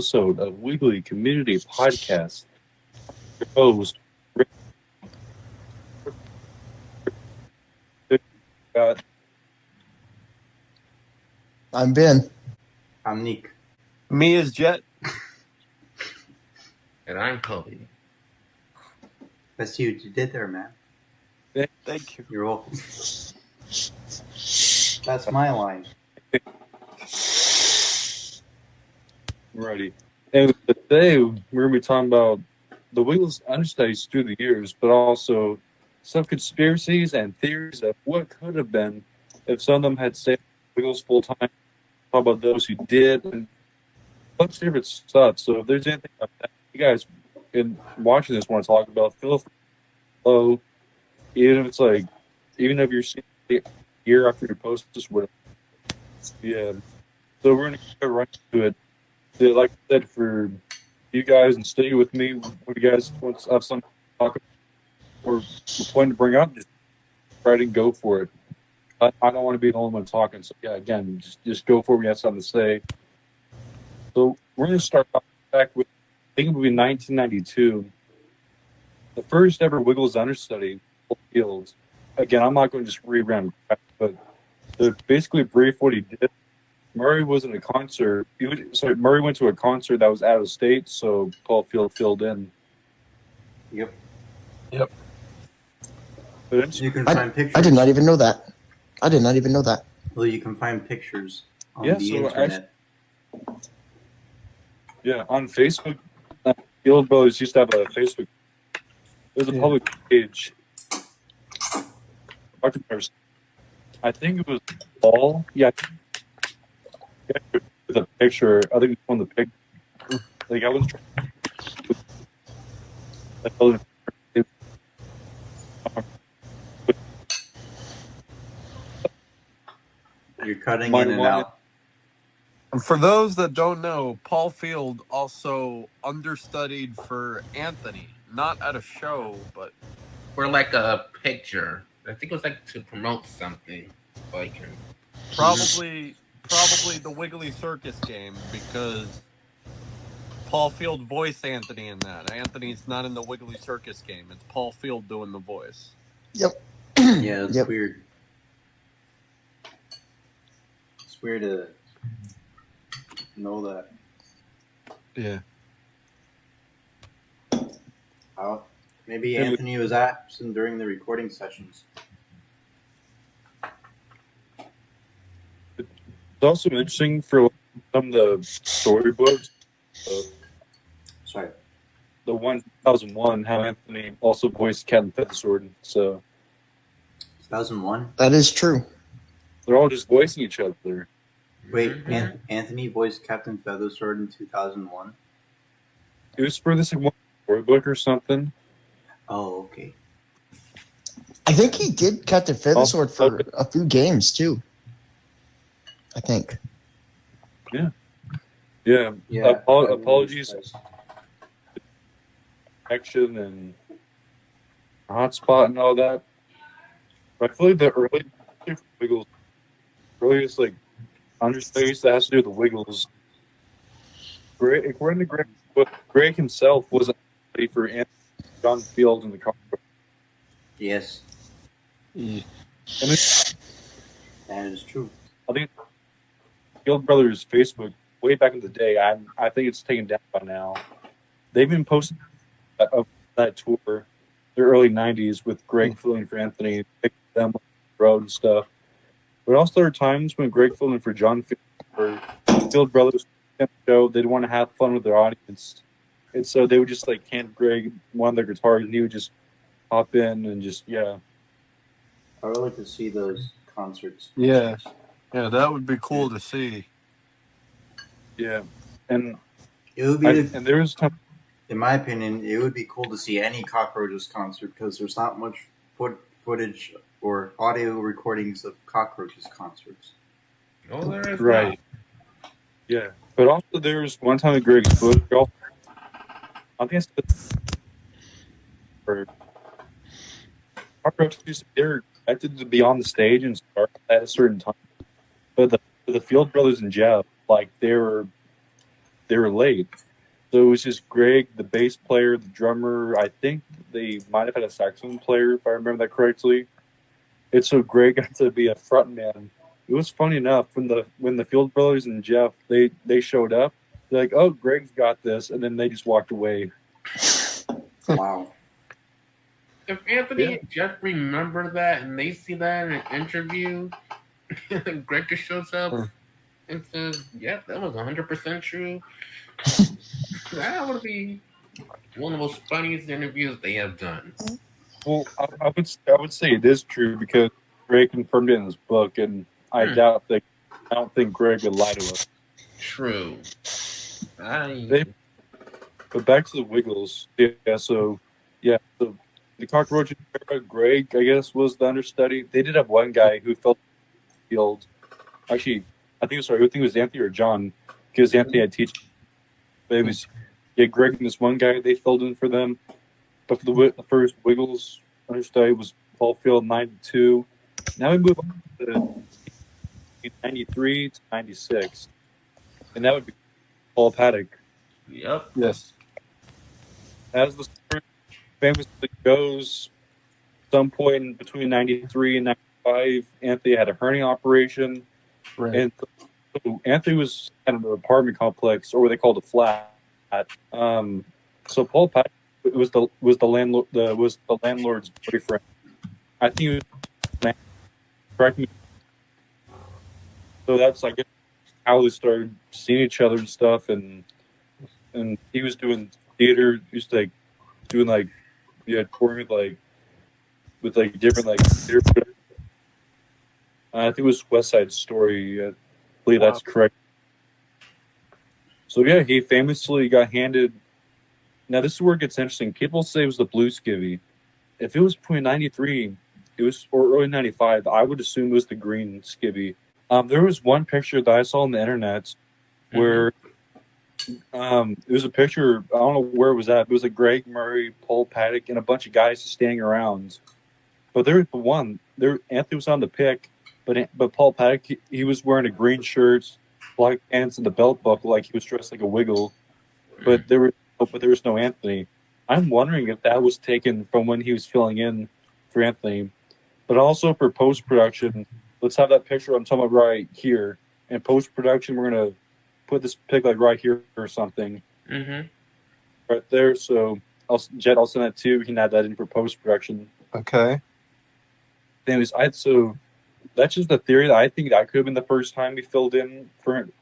episode of Wiggly Community Podcast. Your host, Rick. I'm Ben. I'm Nick. Me is Jet. And I'm Kobe. Let's see what you did there, man. Thank you. You're welcome. That's my line. Righty. And today we're going to be talking about the Wiggles understudies through the years, but also some conspiracies and theories of what could have been if some of them had stayed Wiggles full time. Talk about those who did, and a bunch of different stuff. So if there's anything like that you guys in watching this want to talk about, feel free. So even if it's like, even if you're seeing it a year after you post this, whatever. Yeah. So we're gonna go right to it. Yeah, like I said, for you guys and stay with me, when you guys want to have something to talk about or a point to bring up, just try to go for it. I don't want to be the only one talking. So yeah, again, just go for it. We have something to say. So we're going to start off back with, I think it would be 1992. The first ever Wiggles understudy, Fields. Again, I'm not going to just rerun, but to basically brief what he did. Murray was in a concert. Murray went to a concert that was out of state, so Paul Field filled in. Yep. But You can find pictures. I did not even know that. Well, you can find pictures on Yeah, the so internet. Yeah, on Facebook, Field Brothers used to have a Facebook. There's a public page. I think it was Paul. Yeah. The picture. I think it's on the picture. Like I was trying. You're cutting in and out. For those that don't know, Paul Field also understudied for Anthony, not at a show, but For like a picture. I think it was like to promote something. Like probably the Wiggly Circus game, because Paul Field voiced Anthony in that. Anthony's not in the Wiggly Circus game. It's Paul Field doing the voice. Yep. Yeah, it's Yep. weird. It's weird to know that. Yeah. Maybe Anthony was absent during the recording sessions. It's also interesting for some of the storybooks. Sorry. The one 2001, how Anthony also voiced Captain Feathersword. So 2001? That is true. they're all just voicing each other. Wait, Anthony voiced Captain Feathersword in 2001? It was for this one storybook or something. Oh, okay. I think he did Captain Feathersword for a few games too. I think. Yeah. Apologies. Action and hotspot and all that. But I feel like the earliest like understudies that has to do with the Wiggles. According to Greg himself was a for Anthony John Field in the comic book. Yes, And that is true. I think Field Brothers Facebook way back in the day. I think it's taken down by now. They've been posting that tour, the early '90s, with Greg filling for Anthony, picking them on the road and stuff. But also there are times when Greg filled in for John Field, or Field Brothers show. They'd want to have fun with their audience, and so they would just like hand Greg one of their guitars, and he would just hop in and just I would like to see those concerts. Yeah, that would be cool to see. yeah. And It would be, and there was time. in my opinion, it would be cool to see any Cockroaches concert because there's not much footage or audio recordings of Cockroaches concerts. oh, there is Right. Yeah. But also there was one time at Greg's book, I think it's for cockroaches, they're expected to be on the stage and start at a certain time. But the Field Brothers and Jeff, like they were they were late. So it was just Greg, the bass player, the drummer. I think they might have had a saxophone player, if I remember that correctly. And so Greg got to be a front man. It was funny enough when the Field brothers and Jeff they showed up. They're like, "Oh, Greg's got this," and then they just walked away. Wow. If Anthony and Jeff remember that and they see that in an interview, and Greg just shows up and says, "Yep, that was 100% true," that would be one of the most funniest interviews they have done. Well, I would say it is true because Greg confirmed it in his book, and I don't think Greg would lie to us. True. But back to the Wiggles. So the cockroach Greg, I guess, was the understudy. They did have one guy who felt the field. Actually, I think it was Anthony or John, because Anthony had teaching. But it was Greg and this one guy. They filled in for them. But for the first Wiggles understudy was Paul Field, 92. Now we move on to 93 to 96, and that would be Paul Paddock. Yep. Yes. As the story famously goes, some point between 93 and 95, Anthony had a hernia operation. Right. And so Anthony was at an apartment complex, or what they called a flat. So Paul Paddock was the landlord's boyfriend. I think he was, correct me. So that's, I guess, how they started seeing each other and stuff, and he was doing theater. He was doing touring with different theater. I think it was West Side Story. I believe that's correct. So yeah, he famously got handed. Now this is where it gets interesting. People say it was the blue skivvy. If it was between 93, or early 95, I would assume it was the green skivvy. There was one picture that I saw on the internet where it was a picture. I don't know where it was at. It was Greg Murray, Paul Paddock, and a bunch of guys standing around. But there was the one. Anthony was on the pic, but Paul Paddock he was wearing a green shirt, black pants, and the belt buckle, like he was dressed like a Wiggle. But there was no Anthony. I'm wondering if that was taken from when he was filling in for Anthony, but also for post production. Let's have that picture I'm talking about right here. In post production, we're gonna put this pic right here or something. Mm-hmm. Right there. So I'll send that too. We can add that in for post production. Okay. Anyways, so that's just the theory that I think that could have been the first time we filled in for him.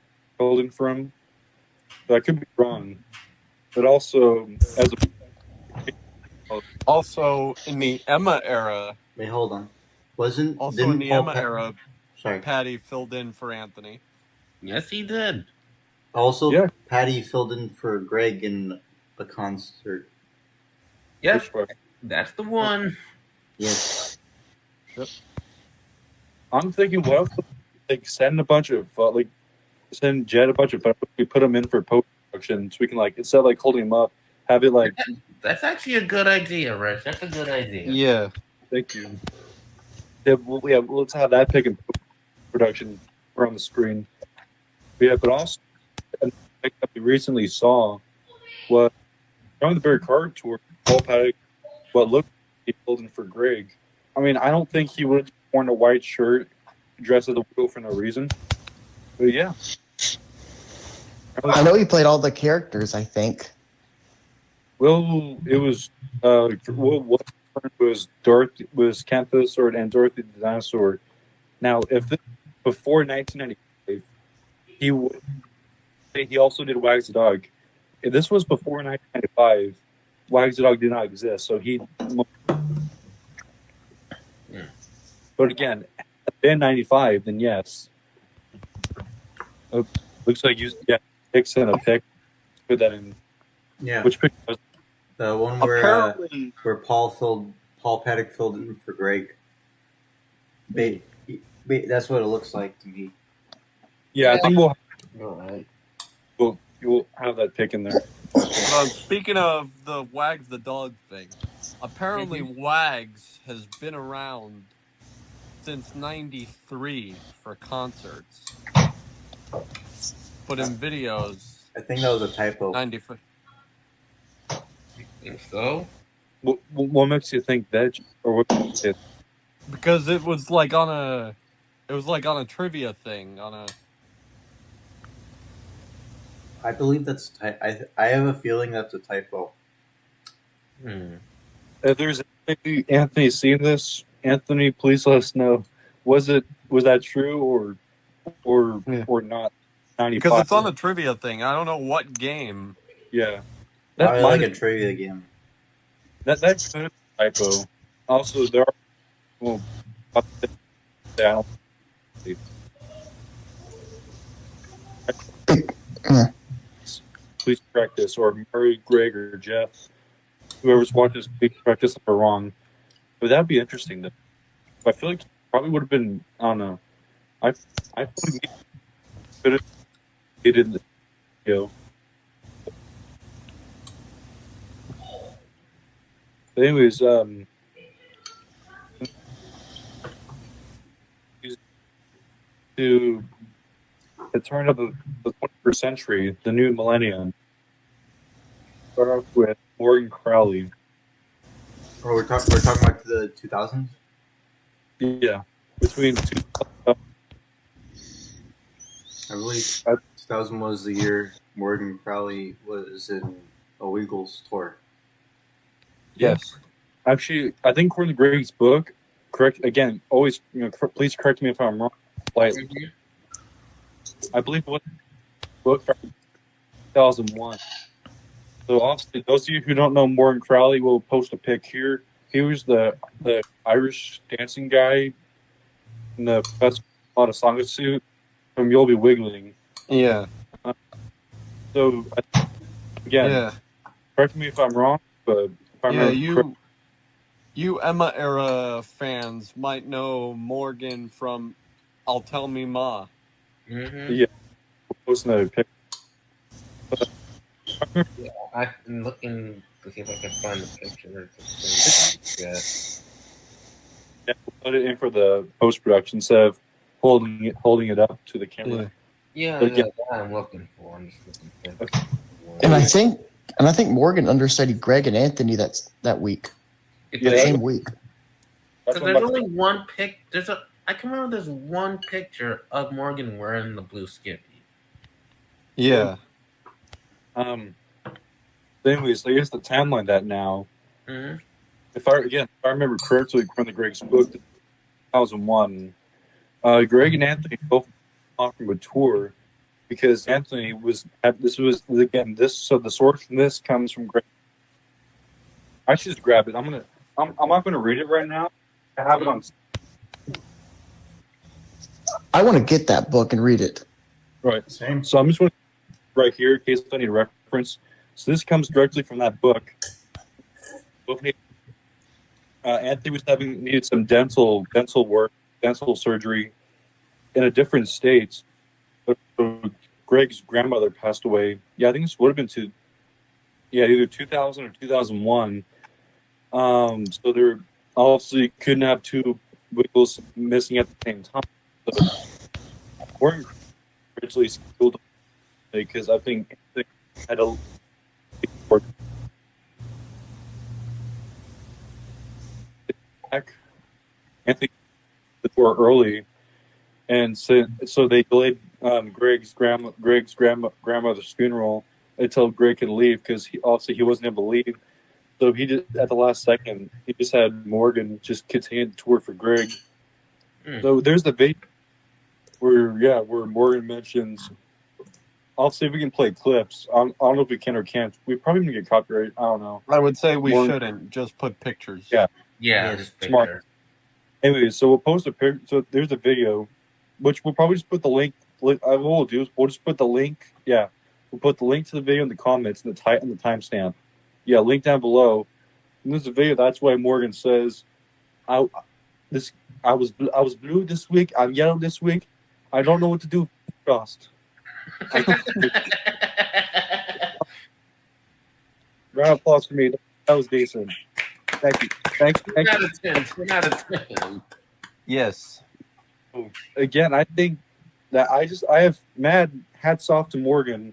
But I could be wrong. But also Also in the Emma era. Wait, hold on. Sorry. Patty filled in for Anthony. Yes, he did. Also, Yeah. Patty filled in for Greg in a concert. Yep, that's the one. Yes. Yep. I'm thinking, what if send Jed a bunch of photos, we put them in for post production, so we can instead of holding them up, have it That's actually a good idea, Rich. That's a good idea. Yeah. Thank you. Yeah, let's have that pick in production or on the screen. But also, I recently saw was on the Barry Card tour, Paul Paddock, what looked like he filled in for Greg. I mean, I don't think he would have worn a white shirt, dressed as a Wiggle for no reason. But yeah. I know he played all the characters, I think. Well, it was what was Dorothy was Canthus and Dorothy the Dinosaur. Now, if this before 1995, he also did Wags the Dog. If this was before 1995, Wags the Dog did not exist. So he. But again, in 95, then yes. Oh, looks like you picks in a pick. Put that in. Yeah. Which pick was the one where Paul Paddock filled in for Greg. That's what it looks like to me. Yeah, I think Alright. we'll have that pick in there. Speaking of the Wags the Dog thing, apparently Wags has been around since 93 for concerts. But in videos, I think that was a typo. 95. Think so? What makes you think that? Or what makes you Because it was like on a trivia thing on a. I believe that's I have a feeling that's a typo. If there's Anthony seeing this, Anthony, please let us know. Was that true or not? 95. Because it's on a trivia thing. I don't know what game. Yeah. Probably might like have- a trivia game. That could have been a typo. Also, there are well, down. Please correct this, or Murray, Greg, or Jeff, whoever's watching this, please correct this if we're wrong. But that'd be interesting. Though. I feel like it probably would have been on a. I think it could have in the video. But anyways, to the turn of the 21st century, the new millennium, start off with Morgan Crowley. Oh, we're talking about the 2000s. Yeah, between two. I believe 2000 was the year Morgan Crowley was in a Wiggles tour. Yes. Actually, I think according to Greg's book, correct again. Always, please correct me if I'm wrong. Slightly. I believe it was a book from 2001. So obviously, those of you who don't know Morgan Crowley, we'll post a pic here. He was the Irish dancing guy in the best on a song suit from You'll Be Wiggling. Yeah. So again, Yeah. correct me if I'm wrong, but if I Yeah. remember You Emma era fans might know Morgan from I'll Tell Me Ma. Yeah, posting a pic. Yeah, I've been looking to see if I can find the picture. Yeah. Yeah, we'll put it in for the post production instead of holding it up to the camera. Yeah, But that's what I'm looking for. I'm just looking for. And I think Morgan understudied Greg and Anthony that week. Yeah, The same week. That's So what there's I'm about only one pic. I can remember there's one picture of Morgan wearing the blue skivvy. Yeah. Anyways, so here's the timeline of that now. Mm-hmm. If I remember correctly from the Greg's book, 2001, Greg and Anthony both offering a tour because Anthony so the source from this comes from Greg. I should just grab it. I'm not gonna read it right now. I have it on. I want to get that book and read it. Right. Same. So I'm just going to right here in case I need a reference. So this comes directly from that book. Anthony was needed some dental work, dental surgery in a different state. Greg's grandmother passed away. Yeah, I think this would have been either 2000 or 2001. So there obviously couldn't have two Wiggles missing at the same time. So Morgan originally scheduled because I think had a Anthony the tour early, and so they delayed Greg's grandmother's funeral until Greg could leave because he wasn't able to leave. So he just at the last second he just had Morgan just continue the tour for Greg. So there's the video where Morgan mentions. I'll see if we can play clips. I don't know if we can or can't. We probably gonna get copyright. I don't know. I would say we Morgan. shouldn't just put pictures. Yeah. Yeah, Yeah, just smart. picture. Anyway, so we'll post a picture. So there's a video, which we'll probably just put the link. What we'll do is we'll just put the link. Yeah, we'll put the link to the video in the comments and the timestamp. Yeah, link down below. And there's a video. That's why Morgan says, I was blue this week. I'm yellow this week. I don't know what to do. Frost. Round of applause for me. That was decent. Thank you. 10 out of 10. 10 out of 10. Yes. Again, I think that I have mad hats off to Morgan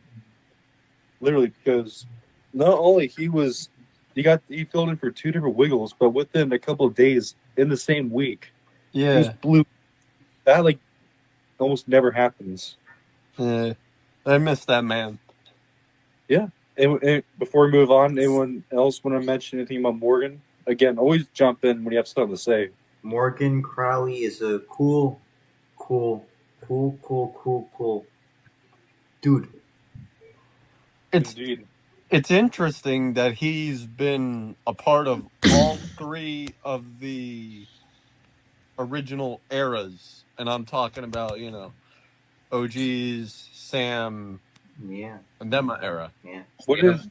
literally, because not only he filled in for 2 different Wiggles, but within a couple of days in the same week, he was blue. That like almost never happens. Yeah. I miss that man. Yeah. And before we move on, anyone else want to mention anything about Morgan? Again, always jump in when you have something to say. Morgan Crowley is a cool dude. Indeed. It's interesting that he's been a part of all 3 of the original eras, and I'm talking about, OGs, Sam, Yeah. and Dema era. Yeah. What is?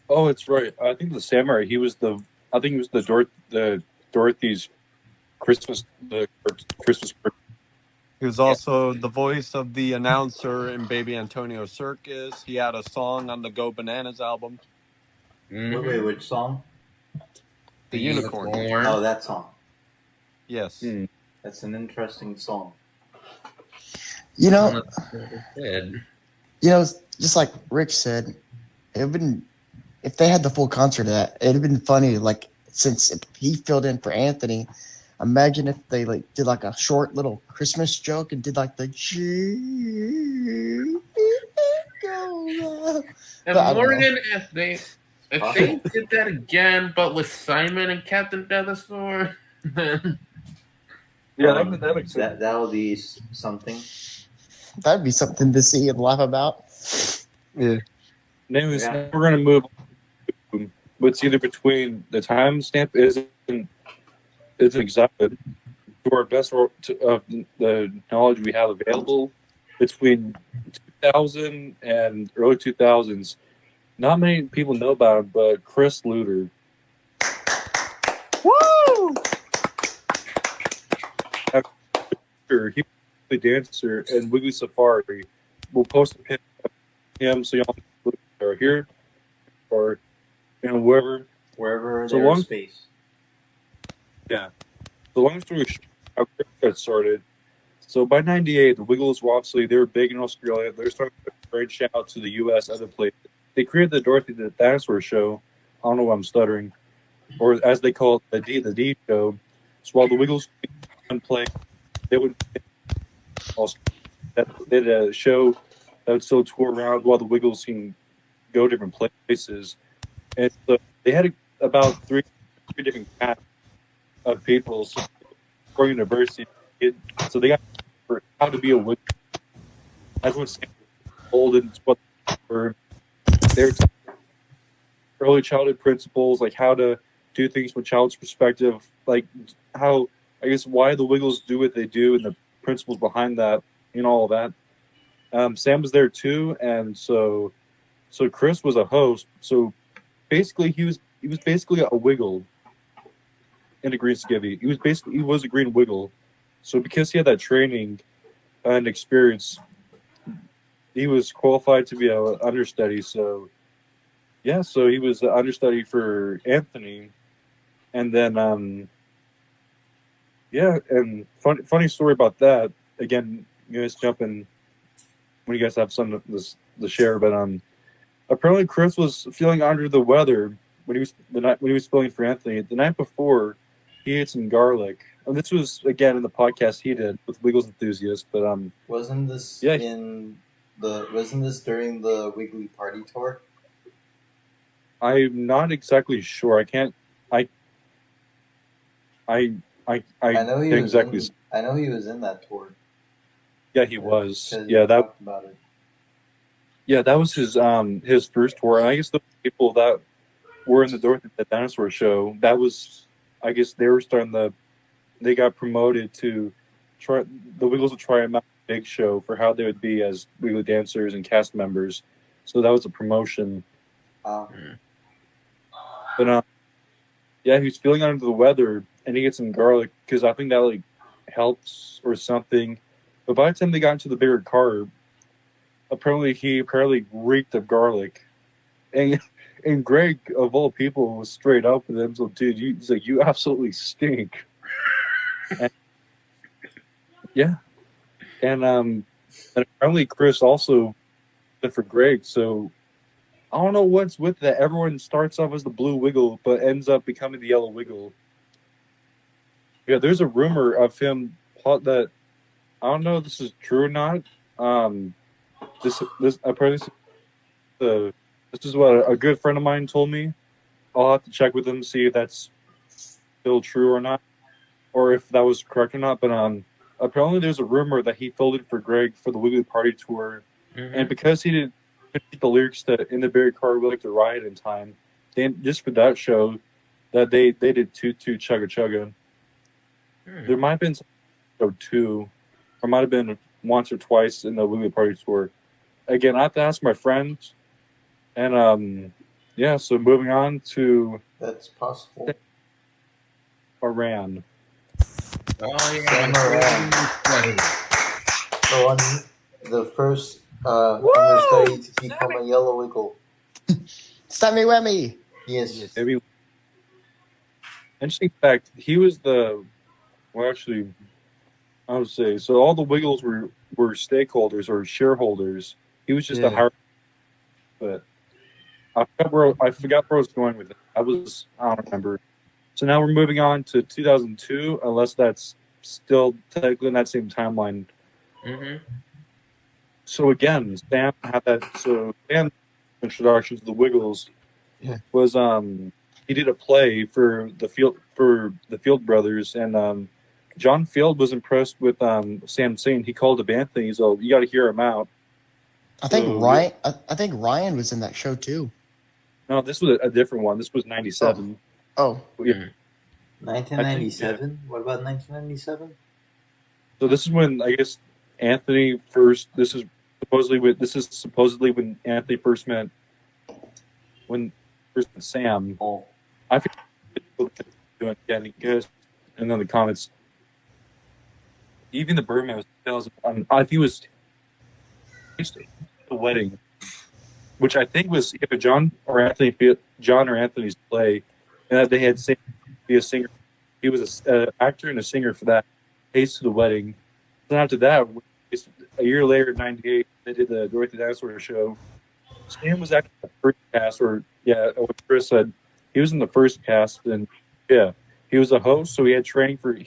Oh, it's right. I think the Samurai. I think he was the Dorothy's Christmas Christmas. He was also the voice of the announcer in Baby Antonio Circus. He had a song on the Go Bananas album. Wait, which song? The Unicorn. Oh, that song. Yes. That's an interesting song. You know, just like Rick said, it'd been if they had the full concert of that, it'd have been funny. Like since he filled in for Anthony, imagine if they did like a short little Christmas joke and did like the. And Morgan, if they did that again, but with Simon and Captain Dinosaur, then yeah, that makes sense. That would be something. That'd be something to see and laugh about. Yeah. Anyways, we're gonna move on. What's either between the timestamp isn't exactly to our best of the knowledge we have available between 2000 and early 2000s. Not many people know about him, but Chris Luter. Woo! He was the dancer in Wiggly Safari. We'll post a picture of him so y'all are here or wherever There's space. Yeah. The long story short, how Chris got started. So by '98, the Wiggles were they were big in Australia. They're starting to branch out to the U.S. other places. They created the Dorothy the Dinosaur Show. I don't know why I'm stuttering, or as they call it, the D Show. So while the Wiggles would play, they would they did a show that would still tour around while the Wiggles can go different places, and so they had about three different cast of people for university. So they got for how to be a Wiggle. That's what Sam told and what they were early childhood principles, like how to do things from a child's perspective, like how why the Wiggles do what they do and the principles behind that, all of that. Sam was there too, and so Chris was a host. So basically, he was basically a Wiggle in a green skivvy. He was a green Wiggle. So because he had that training and experience, he was qualified to be an understudy. So so he was an understudy for Anthony, and then and funny story about that. Again, you guys jump in when you guys have something to share. But apparently Chris was feeling under the weather when he was filling for Anthony. The night before, he ate some garlic. And this was again in the podcast he did with Wiggles Enthusiast. But wasn't this during the Wiggly Party tour? I'm not exactly sure. I can't. I know he was exactly. I know he was in that tour. Yeah, he was. Yeah, talked about it. Yeah, that was his first tour. And I guess the people that were in the Dorothy the Dinosaur Show, that was, I guess they were they got promoted to try the Wiggles to try them out a big show for how they would be as Wiggly dancers and cast members. So that was a promotion. But he was feeling under the weather, and he gets some garlic because I think that helps or something. But by the time they got into the bigger car, he reeked of garlic, and Greg of all people was straight up with him. So, dude, he's like, you absolutely stink. And apparently Chris also did for Greg. So I don't know what's with that. Everyone starts off as the blue Wiggle, but ends up becoming the yellow Wiggle. Yeah, there's a rumor of him that I don't know if this is true or not. This apparently this is what a good friend of mine told me. I'll have to check with him to see if that's still true or not, or if that was correct or not. But apparently there's a rumor that he filled in for Greg for the Wiggly Party tour, and because he didn't get the lyrics to "In the Berry Car We Like to Ride" in time, just for that show, that they did Toot Toot Chugga Chugga. There might have been some two, or might have been once or twice in the Wiggly Party tour. Again, I have to ask my friends, and yeah. So moving on to That's possible. Iran. Oh yeah. So on the first understudy to become a yellow Wiggle. Sammy Wemmy. Yes. Maybe. Interesting fact, he was the. Well, actually, I would say so. All the Wiggles were stakeholders or shareholders. He was just a higher. But I forgot where I was going with it. I don't remember. So now we're moving on to 2002, unless that's still technically in that same timeline. So again, Sam had that. So Sam's introduction to the Wiggles was he did a play for the Field Brothers, and John Field was impressed with Sam singing. He called up Anthony. So you got to hear him out. I think Ryan. I think Ryan was in that show too. No, this was a different one. This was 97. Oh. Yeah. 1997? What about 1997? So this is when I guess Anthony first. This is supposedly when Anthony first met Sam. Oh. I forget doing again because and then the comments. Even the Birdman was 2000. I think it was the wedding, which I think was either John or Anthony's play, and that they had Sam be a singer. He was an actor and a singer for that. Haste to the Wedding. Then after that, a year later, in '98, they did the Dorothy Dinosaur show. Sam was actually the first cast, what Chris said, he was in the first cast, and he was a host, so he had training for.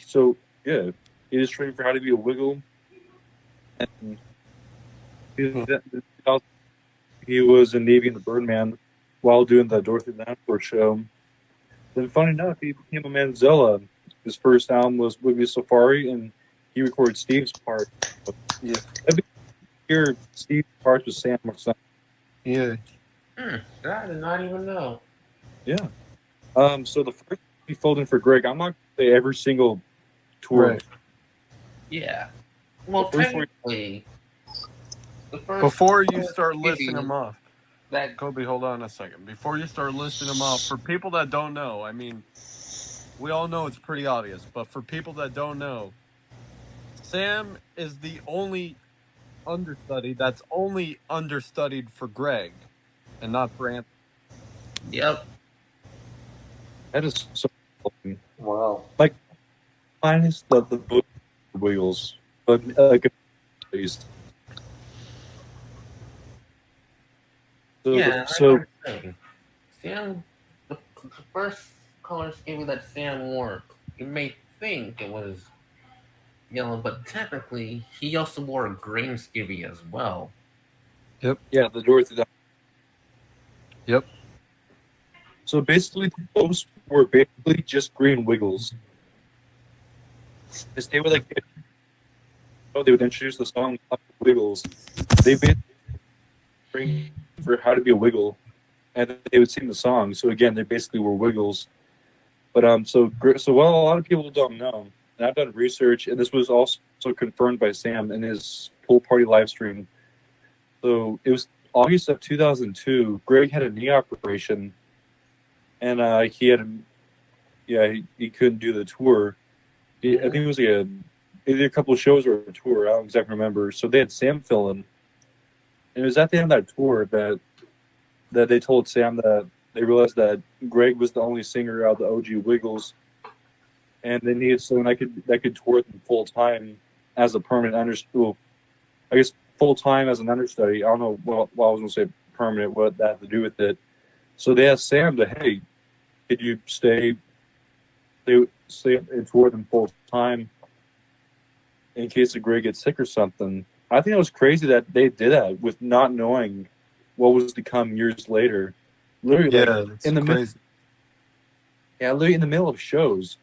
He was training for how to be a Wiggle, and he was in Navy and the Birdman while doing the Dorothy Dinosaur show. Then, funny enough, he became a Manzella. His first album was Wiggly Safari, and he recorded Steve's part. Yeah, here Steve's part was Sam or something. Yeah. I did not even know. Yeah. So the first he filled in for Greg. I'm not going to say every single tour. Right. Yeah. Well, technically, before you start listing them off, Kobe, hold on a second. Before you start listing them off, for people that don't know, I mean, we all know it's pretty obvious, but for people that don't know, Sam is the only understudy that's only understudied for Greg and not for Anthony. Yep. That is so funny. Wow. Like, minus the book Wiggles, but please. So Sam, the first color scheme that Sam wore, you may think it was yellow, but technically he also wore a green skivvy as well. Yep. Yeah, the Dorothy. Yep. So basically, those were basically just green Wiggles. They were like, they would introduce the song Wiggles. They basically bring for how to be a Wiggle, and they would sing the song. So again, they basically were Wiggles. But so a lot of people don't know, and I've done research, and this was also confirmed by Sam in his pool party live stream. So it was August of 2002. Greg had a knee operation, and he couldn't do the tour. I think it was like either a couple of shows or a tour. I don't exactly remember. So they had Sam fill in. And it was at the end of that tour that they told Sam that they realized that Greg was the only singer out of the OG Wiggles, and they needed someone that could tour them full time as a permanent understudy. I guess full time as an understudy. I don't know what I was going to say permanent, what that had to do with it. So they asked Sam to, hey, could you stay and tour them full time in case the Greg gets sick or something. I think it was crazy that they did that with not knowing what was to come years later. Literally, like, it's in the middle, crazy. literally in the middle of shows.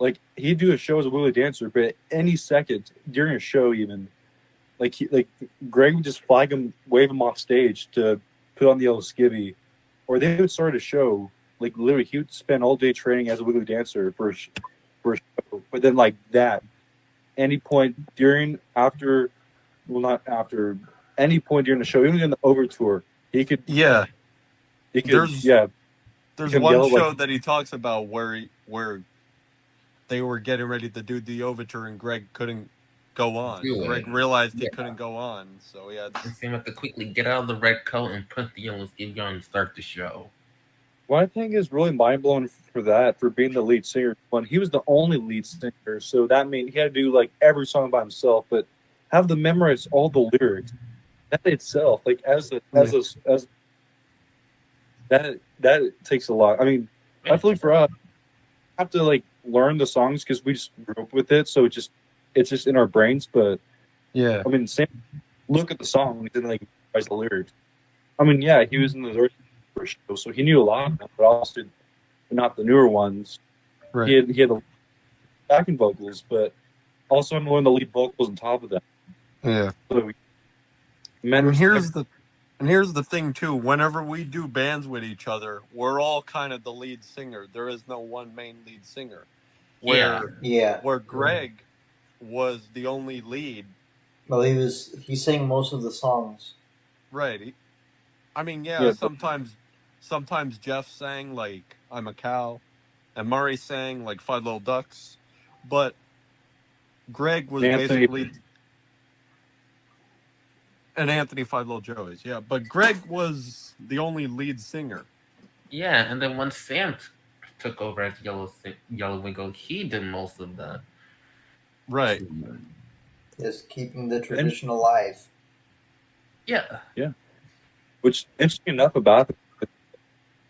Like, he'd do a show as a Wiggly dancer, but at any second during a show, even like Greg would just flag him, wave him off stage to put on the yellow skivvy, or they would start a show. Like, literally, he would spend all day training as a Wiggly dancer for a show. But then, like that, any point during, after, well, not after, any point during the show, even in the over tour, he could, Yeah, there's there's Come one yell, show like- that he talks about where they were getting ready to do the overture and Greg couldn't go on. Do it. Greg realized he Yeah. couldn't go on, so he had. And Sam had to quickly get out of the red coat and put the yellow skivvy on and start the show. what I think is really mind blowing for being the lead singer. When he was the only lead singer, so that means he had to do like every song by himself, but have to memorize all the lyrics. That itself, like as that takes a lot. I mean, I feel like for us, we have to like learn the songs because we just grew up with it, so it's just in our brains. But Yeah. I mean, Sam, look at the song and then like memorize the lyrics. I mean, yeah, he was in the first show, so he knew a lot of them, but also not the newer ones. Right. He had the backing vocals, but also I'm one of the lead vocals on top of that. Yeah. So And here's the thing too. Whenever we do bands with each other, we're all kind of the lead singer. There is no one main lead singer. Where Greg was the only lead. Well, he sang most of the songs. Right. I mean, Yeah, sometimes Jeff sang like "I'm a Cow," and Murray sang like "Five Little Ducks," but Greg was basically. And Anthony Five Little Joeys, yeah. But Greg was the only lead singer. Yeah, and then once Sam took over as Yellow Wiggle, he did most of that. Right. Just keeping the tradition alive. Yeah. Which, interesting enough about it,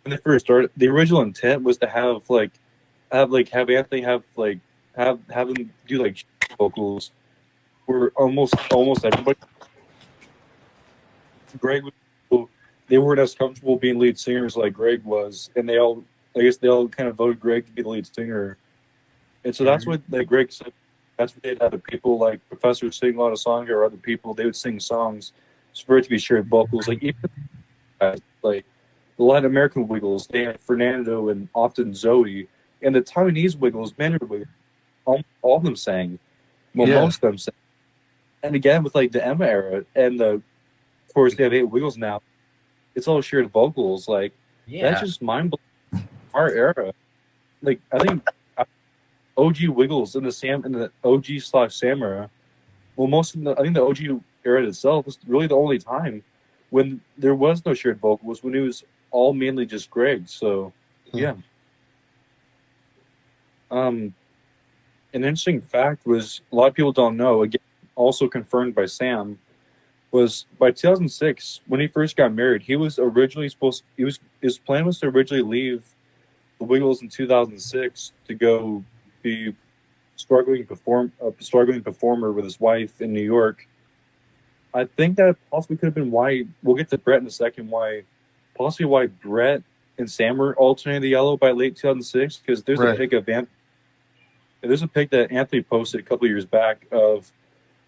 when they first started, the original intent was to have Anthony have him do like vocals for almost everybody. Greg was, they weren't as comfortable being lead singers like Greg was, and they all kind of voted Greg to be the lead singer, and so that's what Greg said. That's what they'd have the people like professors sing a lot of songs, or other people they would sing songs for it to be shared vocals. Like even like the Latin American Wiggles, they had Fernando and often Zoe, and the Taiwanese Wiggles, Mandarin Wiggles, all of them sang. Well, most of them sang. And again, with like the Emma era, and of course they have 8 Wiggles now. It's all shared vocals. Like that's just mind blowing. Our era, like I think OG Wiggles in the OG/Sam era. Well, I think the OG era itself was really the only time when there was no shared vocals, when it was all mainly just Greg. So yeah. An interesting fact was, a lot of people don't know, again, also confirmed by Sam, was by 2006, when he first got married, he was originally his plan was to originally leave the Wiggles in 2006 to go be struggling performer with his wife in New York. I think that possibly could have been why, we'll get to Brett in a second, why Brett and Sam were alternating the yellow by late 2006, because there's a pic that Anthony posted a couple of years back of,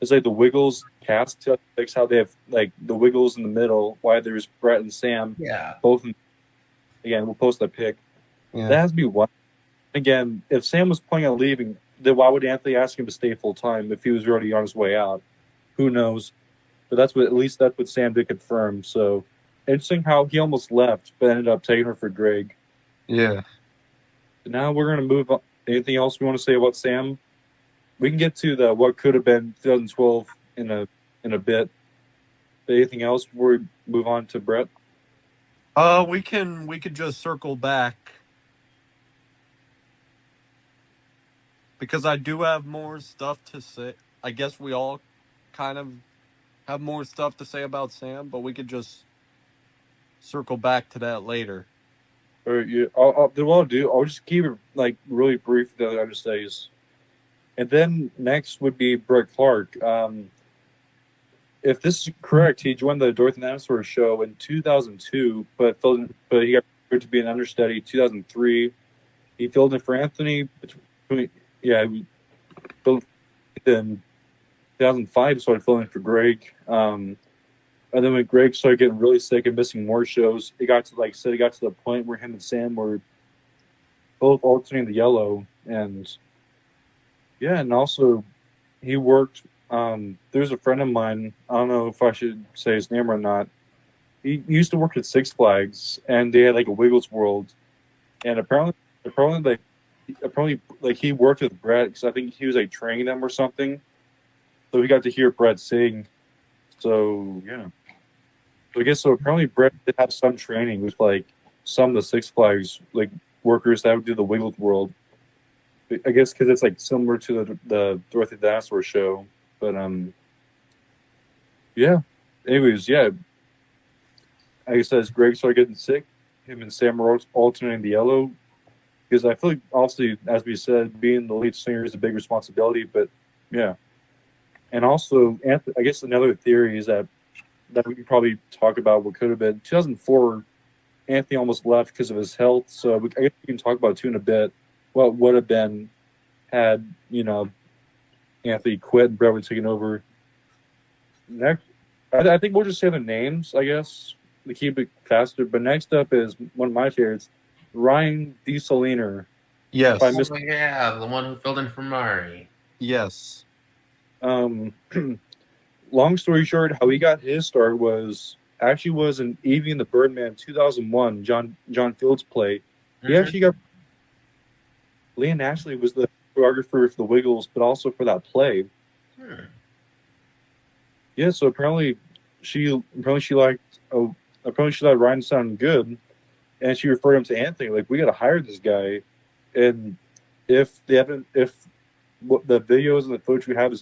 it's like the Wiggles cast 2006, how they have like the Wiggles in the middle, why there's Brett and Sam, both again, we'll post that pic. That has to be one. Again, if Sam was planning on leaving, then why would Anthony ask him to stay full time if he was already on his way out? Who knows? But that's what Sam did confirm. So interesting how he almost left, but ended up taking her for Greg. Yeah. Now we're gonna move on. Anything else we want to say about Sam? We can get to the what could have been 2012 in a bit. But anything else before we move on to Brett? We could just circle back, because I do have more stuff to say. I guess we all kind of have more stuff to say about Sam, but we could just circle back to that later. Or I'll just keep it like really brief. The understudies, and then next would be Brett Clark. If this is correct, he joined the Dorothy Dinosaur show in 2002, but he got promoted to be an understudy 2003. He filled in for Anthony between he filled in 2005. Started filling in for Greg. And then when Greg started getting really sick and missing more shows, it got to the point where him and Sam were both alternating the yellow, and also he worked. There's a friend of mine. I don't know if I should say his name or not. He used to work at Six Flags, and they had like a Wiggles World, and apparently he worked with Brett because I think he was like training them or something. So he got to hear Brett sing. So yeah. So I guess apparently Brett did have some training with like some of the Six Flags like workers that would do the Wiggles World. I guess because it's like similar to the Dorothy Dinosaur show. But yeah. Anyways, yeah. I guess as Greg started getting sick, him and Sam were alternating the yellow. Because I feel like obviously, as we said, being the lead singer is a big responsibility, but yeah. And also, I guess another theory is that we can probably talk about what could have been 2004. Anthony almost left because of his health, so I guess we can talk about it too in a bit. What would have been had Anthony quit and Brett would taken over. Next, I think we'll just say the names, I guess, to keep it faster. But next up is one of my favorites, Ryan DeSaliner. Yes. Oh, yeah, the one who filled in for Mari. Yes. Long story short, how he got his start was in Evie and the Birdman 2001 John Fields play. Mm-hmm. He actually got Leanne Ashley was the choreographer for the Wiggles, but also for that play. Yeah, so apparently she liked Ryan sounded good, and she referred him to Anthony like, we got to hire this guy, and if what the videos and the footage we have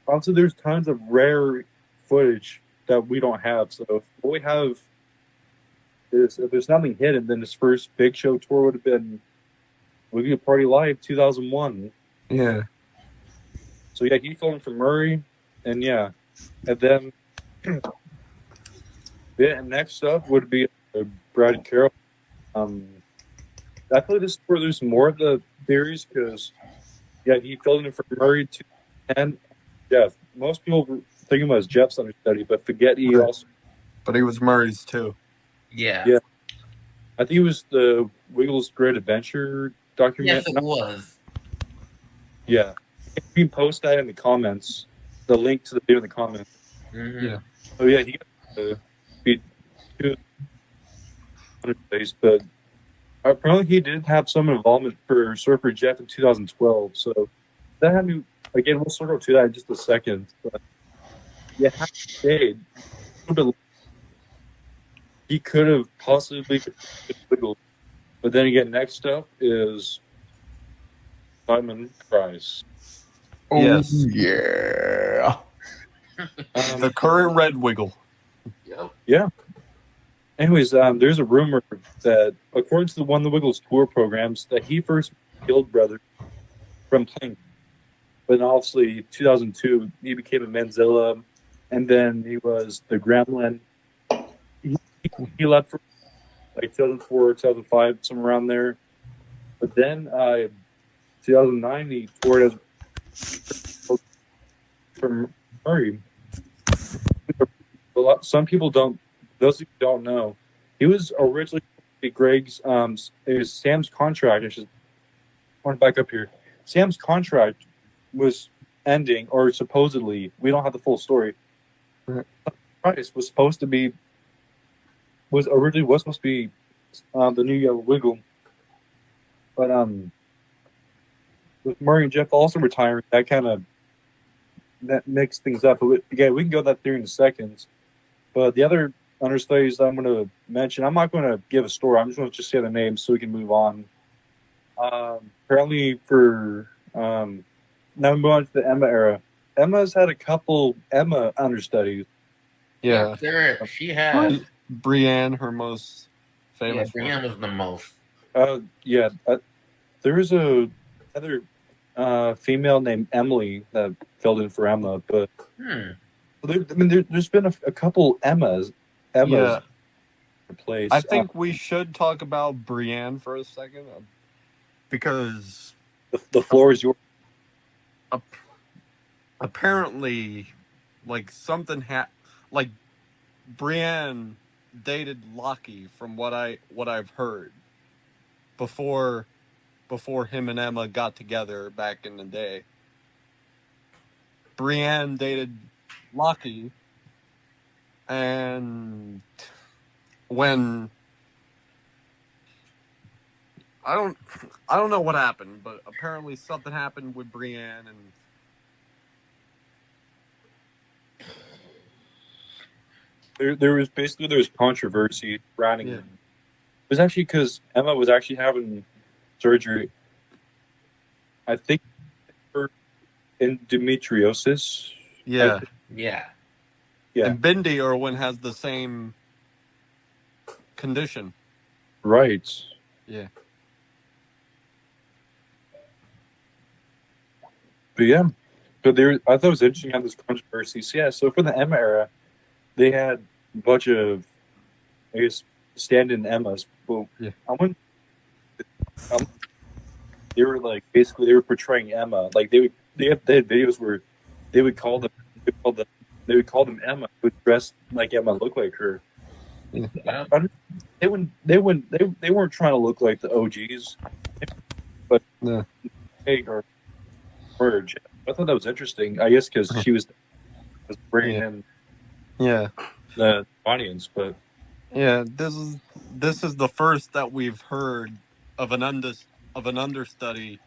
honestly, there's tons of rare footage that we don't have. So if what we have is, if there's nothing hidden, then his first big show tour would have been Wiggly Party Live 2001. Yeah. So yeah, he filmed for Murray, and yeah, and then and next up would be Brad Carroll. I feel like this is where there's more of the theories because he filled in for Murray 2010. Yeah, most people think of him as Jeff's understudy, but forget he also. But he was Murray's too. Yeah. Yeah. I think it was the Wiggles Great Adventure documentary. Yes, it was. Yeah. You can post that in the comments. The link to the video in the comments. Mm-hmm. Yeah. Oh yeah, he got to be 200 days, but apparently he did have some involvement for Surfer Jeff in 2012. So that had me. Again, we'll circle to that in just a second. But yeah, stayed. He could have possibly wiggled. But then again, next up is Simon Price. Oh, Yes. yeah. The current Red Wiggle. Yep. Yeah. Anyways, there's a rumor that, according to one of the Wiggles tour programs, that he first killed brother from playing. But obviously, 2002, he became a Manzilla, and then he was the Gremlin. He left for like 2004, 2005, somewhere around there. But then, 2009, he toured as from Murray. Some people don't. Those who don't know, he was originally Greg's. It was Sam's contract. I just want to back up here. Sam's contract was ending, or supposedly, we don't have the full story. Price was supposed to be the new Yellow Wiggle, but with Murray and Jeff also retiring, that mixed things up. But again, we can go that theory in a second. But the other understudies that I'm going to mention, I'm not going to give a story. I'm just going to say the names so we can move on. Apparently, for now we move on to the Emma era. Emma's had a couple Emma understudies. Yeah. She had. Brienne, her most famous Brienne was the most. There was another female named Emily that filled in for Emma, but there's been a couple Emmas Yeah. replaced. I think we should talk about Brienne for a second, because the floor is yours. Apparently, like something like Brienne dated Lockie, from what I've heard, before him and Emma got together back in the day. Brienne dated Lockie, and when I don't know what happened, but apparently something happened with Brienne, and there was controversy surrounding it. It was actually because Emma was actually having surgery. I think for endometriosis. Yeah. And Bindi Irwin has the same condition. Right. Yeah. But yeah. But I thought it was interesting how this controversy. So for the Emma era, they had a bunch of, I guess, stand-in Emmas. Well, they were like, basically they were portraying Emma. Like they had videos where they would call them Emma, who dressed like Emma, look like her. Yeah. They weren't trying to look like the OGs, but or merge. I thought that was interesting. I guess because she was bringing in the audience, but this is the first that we've heard of an understudy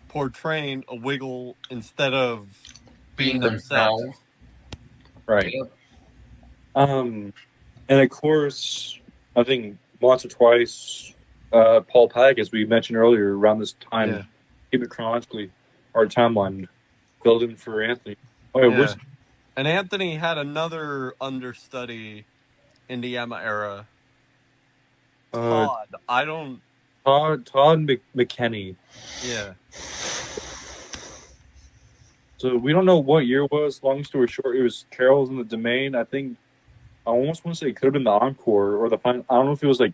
portraying a Wiggle instead of being themselves. Right. And of course, I think once or twice, Paul Pag, as we mentioned earlier, around this time, keep it chronologically, our timeline, building for Anthony. And Anthony had another understudy in the Emma era. Todd. Todd McKenney. Yeah. So we don't know what year it was. Long story short, it was Carols in the Domain. I think I almost want to say it could have been the encore or the final. I don't know if it was like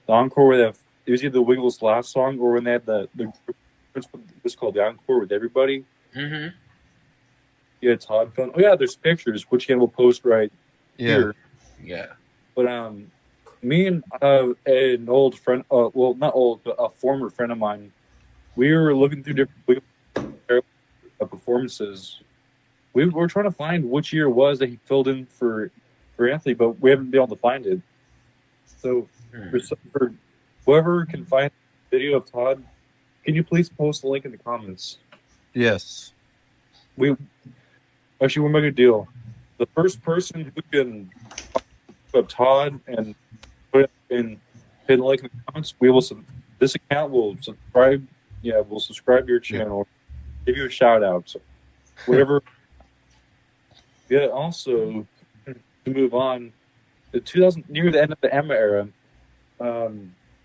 the encore where it was either the Wiggles' last song or when they had the it was called the encore with everybody. Mm-hmm. Yeah, Todd fun. Oh yeah, there's pictures, which again we'll post right here. Yeah. But me and an old friend, well not old, but a former friend of mine, we were looking through different performances. We were trying to find which year it was that he filled in for Anthony, but we haven't been able to find it. So for whoever can find the video of Todd, can you please post the link in the comments? Yes. We'll make a deal. The first person who can put up Todd and put it in hit the link in the comments, this account will subscribe. Yeah, we'll subscribe to your channel. Give you a shout out. So whatever. Also to move on, near the end of the Emma era,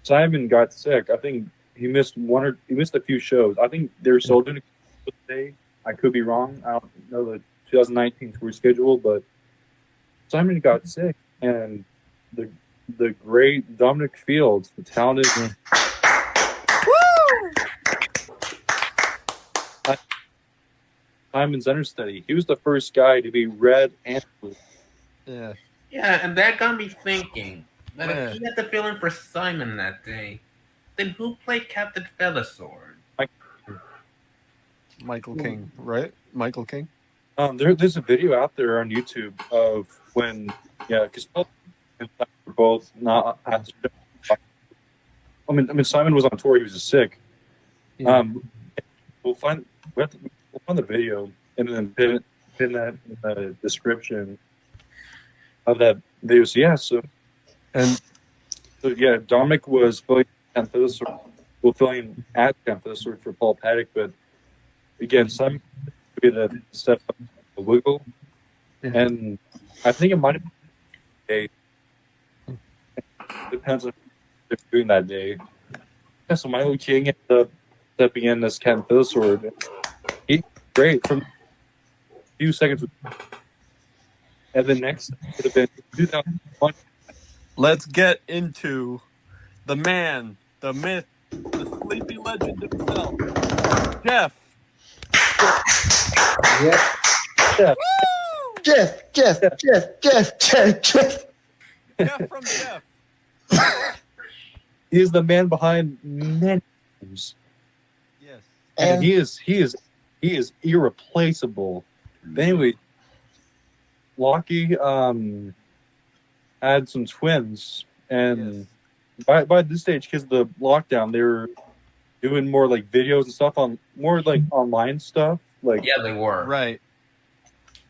Simon got sick. I think he missed a few shows. I think they were still doing it today. I could be wrong. I don't know the 2019 tour schedule, but Simon got sick, and the great Dominic Fields, the talented. Simon's understudy. He was the first guy to be red and blue. Yeah, and that got me thinking that if he had to fill in for Simon that day, then who played Captain Feathersword? Michael King, right? Michael King. There's a video out there on YouTube of when, because Paul and Simon were both not at the show. I mean, Simon was on tour. He was just sick. Yeah. We'll find the video and then pin that in the description of that video. So Dominic was filling at Camp Sword for Paul Paddock, but again, Simon be the step up the Wiggle, and I think it might have been day. Depends on what they're doing that day. Yeah, so Milo King ended up stepping in as Captain Fiddlesword. He's great from a few seconds. And the next would have been 2001. Let's get into the man, the myth, the sleepy legend himself, Jeff. Yep. Jeff. Jeff from Jeff. He is the man behind many games. Yes. And he is irreplaceable. But anyway, Lockie had some twins, and by this stage, because of the lockdown, they were doing more like videos and stuff on more like online stuff. Like Yeah, they were. Right.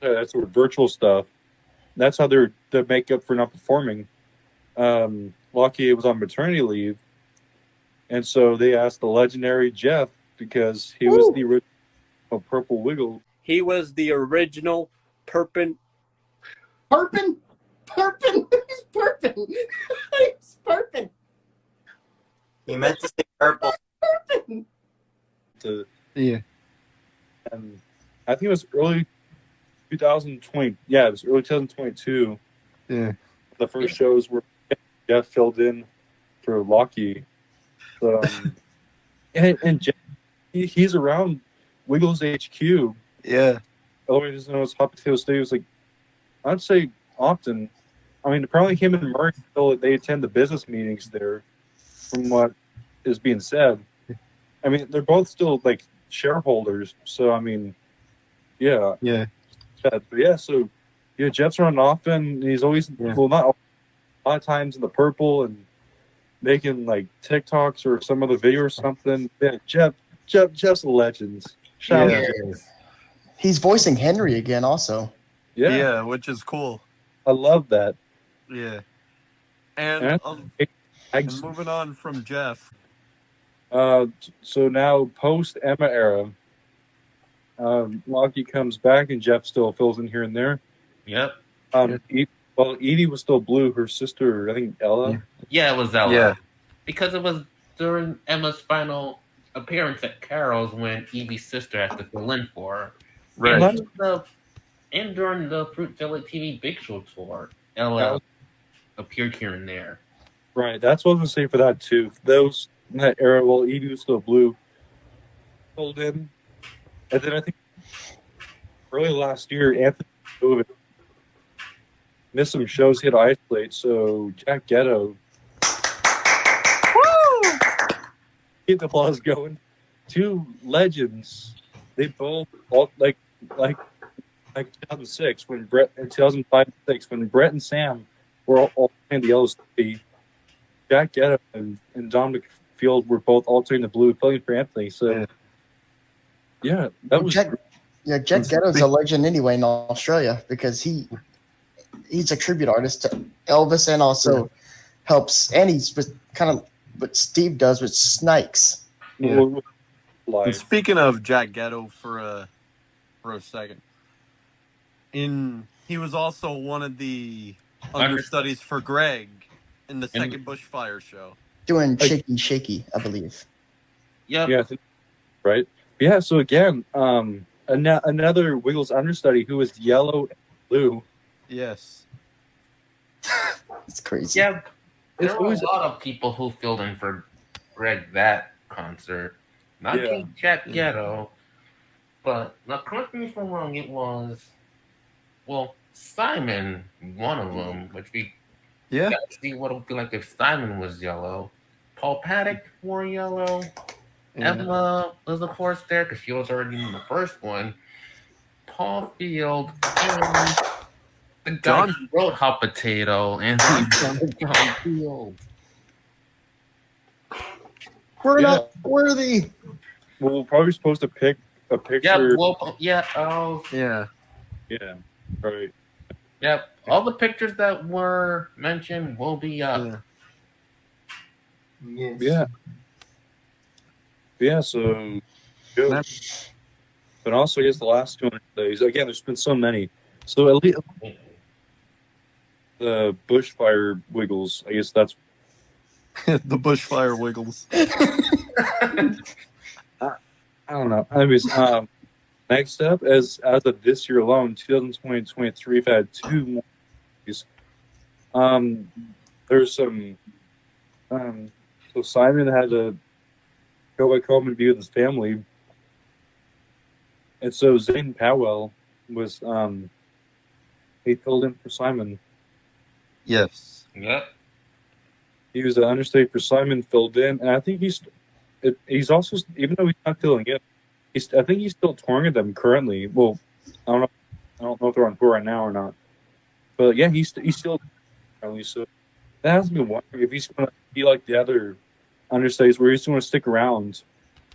that sort of virtual stuff. That's how they're to make up for not performing. Lockie was on maternity leave, and so they asked the legendary Jeff, because he was the original Purple Wiggle. He was the original Perpin? He's Perpin. He's Perpin. He meant to say purple. Perpin. Yeah. And I think it was early 2020. Yeah, it was early 2022. Yeah. The first shows were Jeff filled in for Lockie. And Jeff, he's around Wiggles HQ. Yeah. All he doesn't know is Hot Potato Studios. Like, I'd say often. I mean, apparently him and Murray, they attend the business meetings there, from what is being said. I mean, they're both still like shareholders. So, I mean, yeah. Yeah. But yeah, so yeah, Jeff's running often. And he's always, well, not all, a lot of times in the purple and making like TikToks or some other video or something. Yeah, Jeff's a legend. Shout out to Jeff. He's voicing Henry again, also. Yeah, which is cool. I love that. Yeah. And moving on from Jeff. So now post Emma era, Lockie comes back and Jeff still fills in here and there. Yep. Edie was still blue. Her sister, I think Ella. Yeah, it was Ella. Yeah. Because it was during Emma's final appearance at Carol's when Evie's sister had to fill in for her. Right. And during the Fruit Jelly TV Big Show tour, Ella appeared here and there. Right, that's what I was going to say for that, too. In that era, well, Edie was still blue. Filled in. And then I think early last year, Anthony COVID missed some shows, he had to isolate, so Jack Ghetto. Woo! Keep the applause going. Two legends. They both, like 2006, when Brett, in 2005 and 2006, when Brett and Sam were all playing the yellow sticky, Jack Ghetto and Dominic Field were both alternating the blue, filling for Anthony. So, yeah, that was. Jack Ghetto's a legend anyway in Australia because he's a tribute artist to Elvis and also helps, and he's with kind of what Steve does with Snakes. Yeah. And speaking of Jack Ghetto for a second, he was also one of the understudies for Greg in the second Bushfire show. Doing Shaky Shaky, I believe. Yep. Yeah, right. Yeah, so again, another Wiggles understudy who was yellow and blue. Yes. It's crazy. Yeah, there were a lot of people who filled in for Greg that concert. Not just Jack Ghetto, but now correct me if I'm wrong, it was, Simon, one of them, which we got to see what it would be like if Simon was yellow. Paul Paddock wore yellow. Emma was, of course, there because she was already in the first one. Paul Field, and the guy who wrote Hot Potato, and John Field. We're not worthy. Well, we're probably supposed to pick a picture. Yeah, Yeah, right. Yep, all the pictures that were mentioned will be up. Yes. Yeah, so good. But also, I guess the last 200 days, again, there's been so many. So at least the bushfire wiggles. I guess that's The bushfire wiggles. I don't know. Anyways, next up, as of this year alone, 2020-23, we've had 2 more movies. There's some. So Simon had to go back home and be with his family, and so Zane Powell was he filled in for Simon. Yes. Yep. He was an understudy for Simon, filled in, and I think he's also, even though he's not filling in, I think he's still touring with them currently. Well, I don't know if they're on tour right now or not, but yeah, he's still currently. So that has me wondering if he's going to be like the other understudies, where he's going to stick around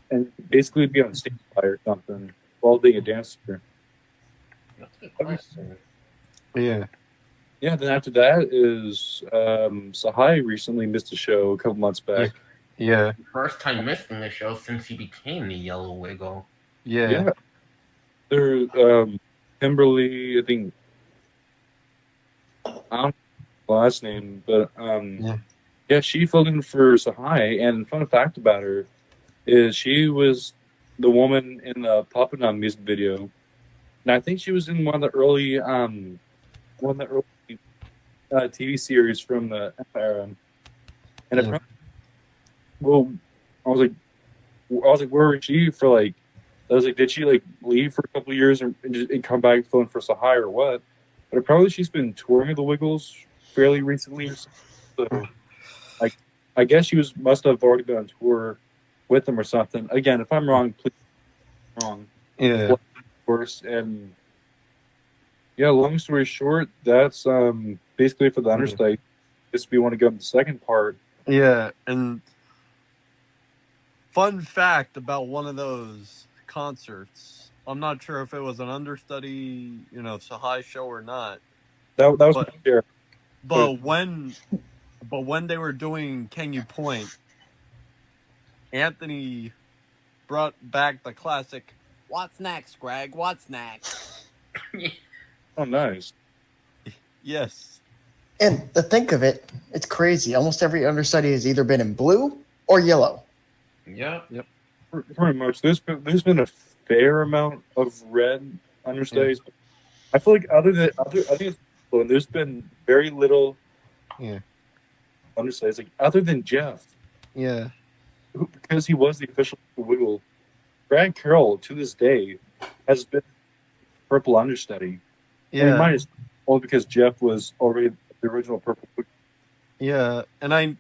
and basically be on stage or something while being a dancer. That's a good question. Yeah. Yeah, then after that is Sahai recently missed a show a couple months back. Yeah. First time missing the show since he became the Yellow Wiggle. Yeah. Yeah. There's Kimberly, I think, I don't know the last name, but yeah, she filled in for Sahai, and fun fact about her is she was the woman in the Poppin' On music video. And I think she was in one of the early TV series from the era. And Yeah. well, I was like, where was she for like? I was like, did she like leave for a couple of years and come back filling for Sahai or what? But apparently she's been touring with the Wiggles fairly recently. So, I guess she must have already been on tour with them or something. Again, if I'm wrong, please wrong. Yeah. Of course, and yeah, long story short, that's basically for the understudy. If we want to go to the second part. Yeah. And fun fact about one of those concerts, I'm not sure if it was an understudy, Sahai show or not. That was my share. But when they were doing Can You Point, Anthony brought back the classic, "What's next, Greg? What's next?" Oh, nice. Yes. And to think of it, it's crazy. Almost every understudy has either been in blue or yellow. Yep. Pretty much. There's been a fair amount of red understudies. Yeah. I feel like I think it's, there's been very little understudies, like other than Jeff. Yeah. Because he was the official Wiggle. Brad Carroll to this day has been purple understudy. Yeah. And mine is only because Jeff was already the original purple Wiggle. Yeah, and I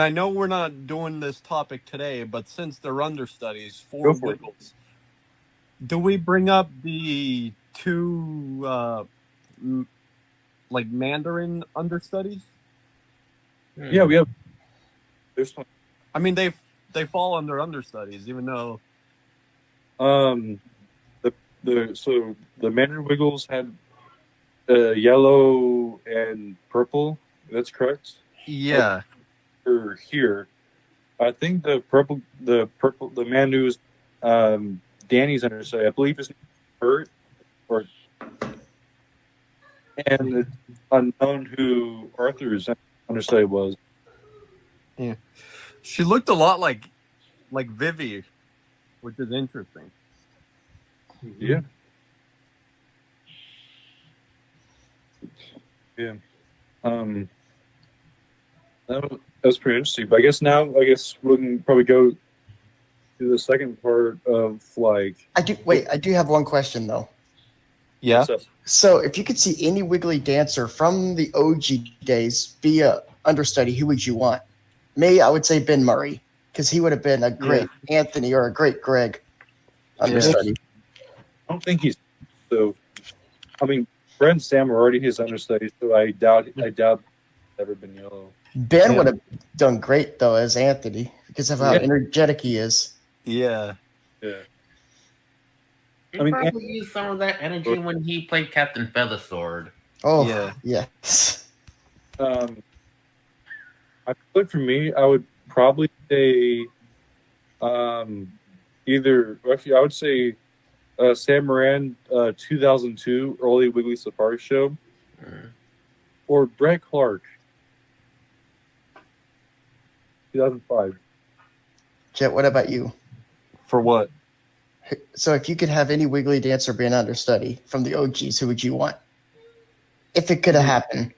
know we're not doing this topic today, but since they're understudies for Wiggles, do we bring up the 2 like Mandarin understudies? Yeah, we have. There's one. I mean, they fall under understudies, even though. The Mandarin Wiggles had yellow and purple. That's correct. Yeah. For here, I think the man who's Danny's understudy, I believe his name is Bert, and it's unknown who Arthur's understudy was. Yeah, she looked a lot like Vivi, which is interesting. Yeah. Yeah. That was pretty interesting. But I guess we can probably go to the second part of like. I do have one question though. Yeah. So if you could see any Wiggly dancer from the OG days be a understudy, who would you want? Me, I would say Ben Murray, because he would have been a great Anthony or a great Greg understudy. I don't think he's so. I mean, Brent and Sam are already his understudies, so I doubt he's ever been yellow. Ben would have done great though as Anthony because of how energetic he is. Yeah. Yeah. He probably used some of that energy when he played Captain Feathersword. Oh, yes. I feel like for me, I would probably say I would say Sam Moran 2002 early Wiggly Safari show, or Brett Clark, 2005. Jet, what about you? For what? So if you could have any Wiggly dancer be an understudy from the OGs, who would you want? If it could have happened.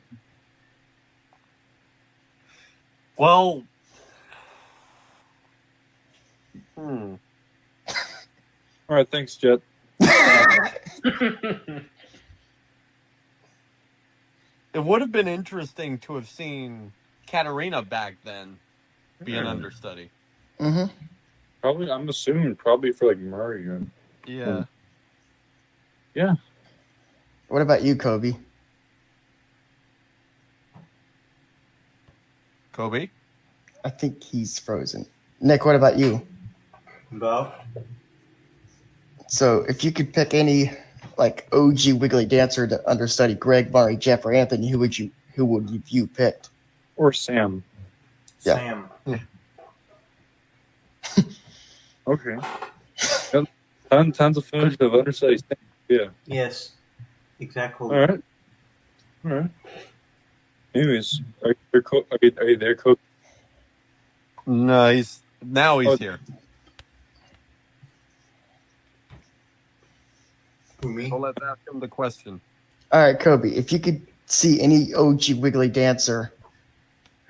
Well, All right, thanks, Jet. it would have been interesting to have seen Katarina back then be an understudy. Mm-hmm. Probably, I'm assuming probably for like Murray. Yeah. Yeah. What about you, Kobe? Kobe? I think he's frozen. Nick, what about you? Bo? So if you could pick any like OG Wiggly dancer to understudy Greg, Murray, Jeff, or Anthony, who would you picked? Or Sam. Yeah. Sam. Okay. Yep. Tons of footage of understudies. Yeah. Yes. Exactly. All right. Anyways, are you there, Coach? No, he's Oh. here. Who, me? So let's ask him the question. All right, Kobe, if you could see any OG Wiggly dancer,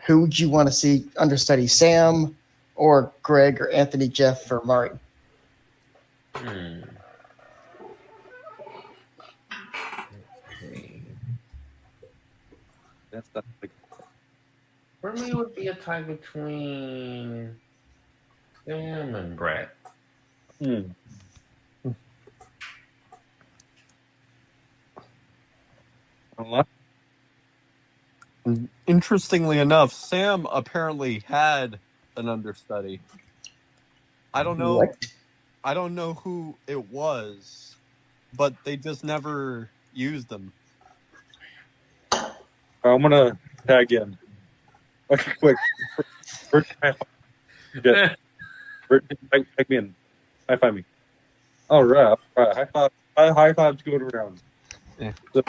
who would you want to see understudy, Sam or Greg or Anthony, Jeff, or Murray? That's not like. For me, it would be a tie between Sam and Brett. A lot. Interestingly enough, Sam apparently had an understudy. I don't know. What? I don't know who it was, but they just never used them. I'm gonna tag in. Okay, quick. Yeah. Tag me in. High five me. All right. High fives going around. Yeah. So,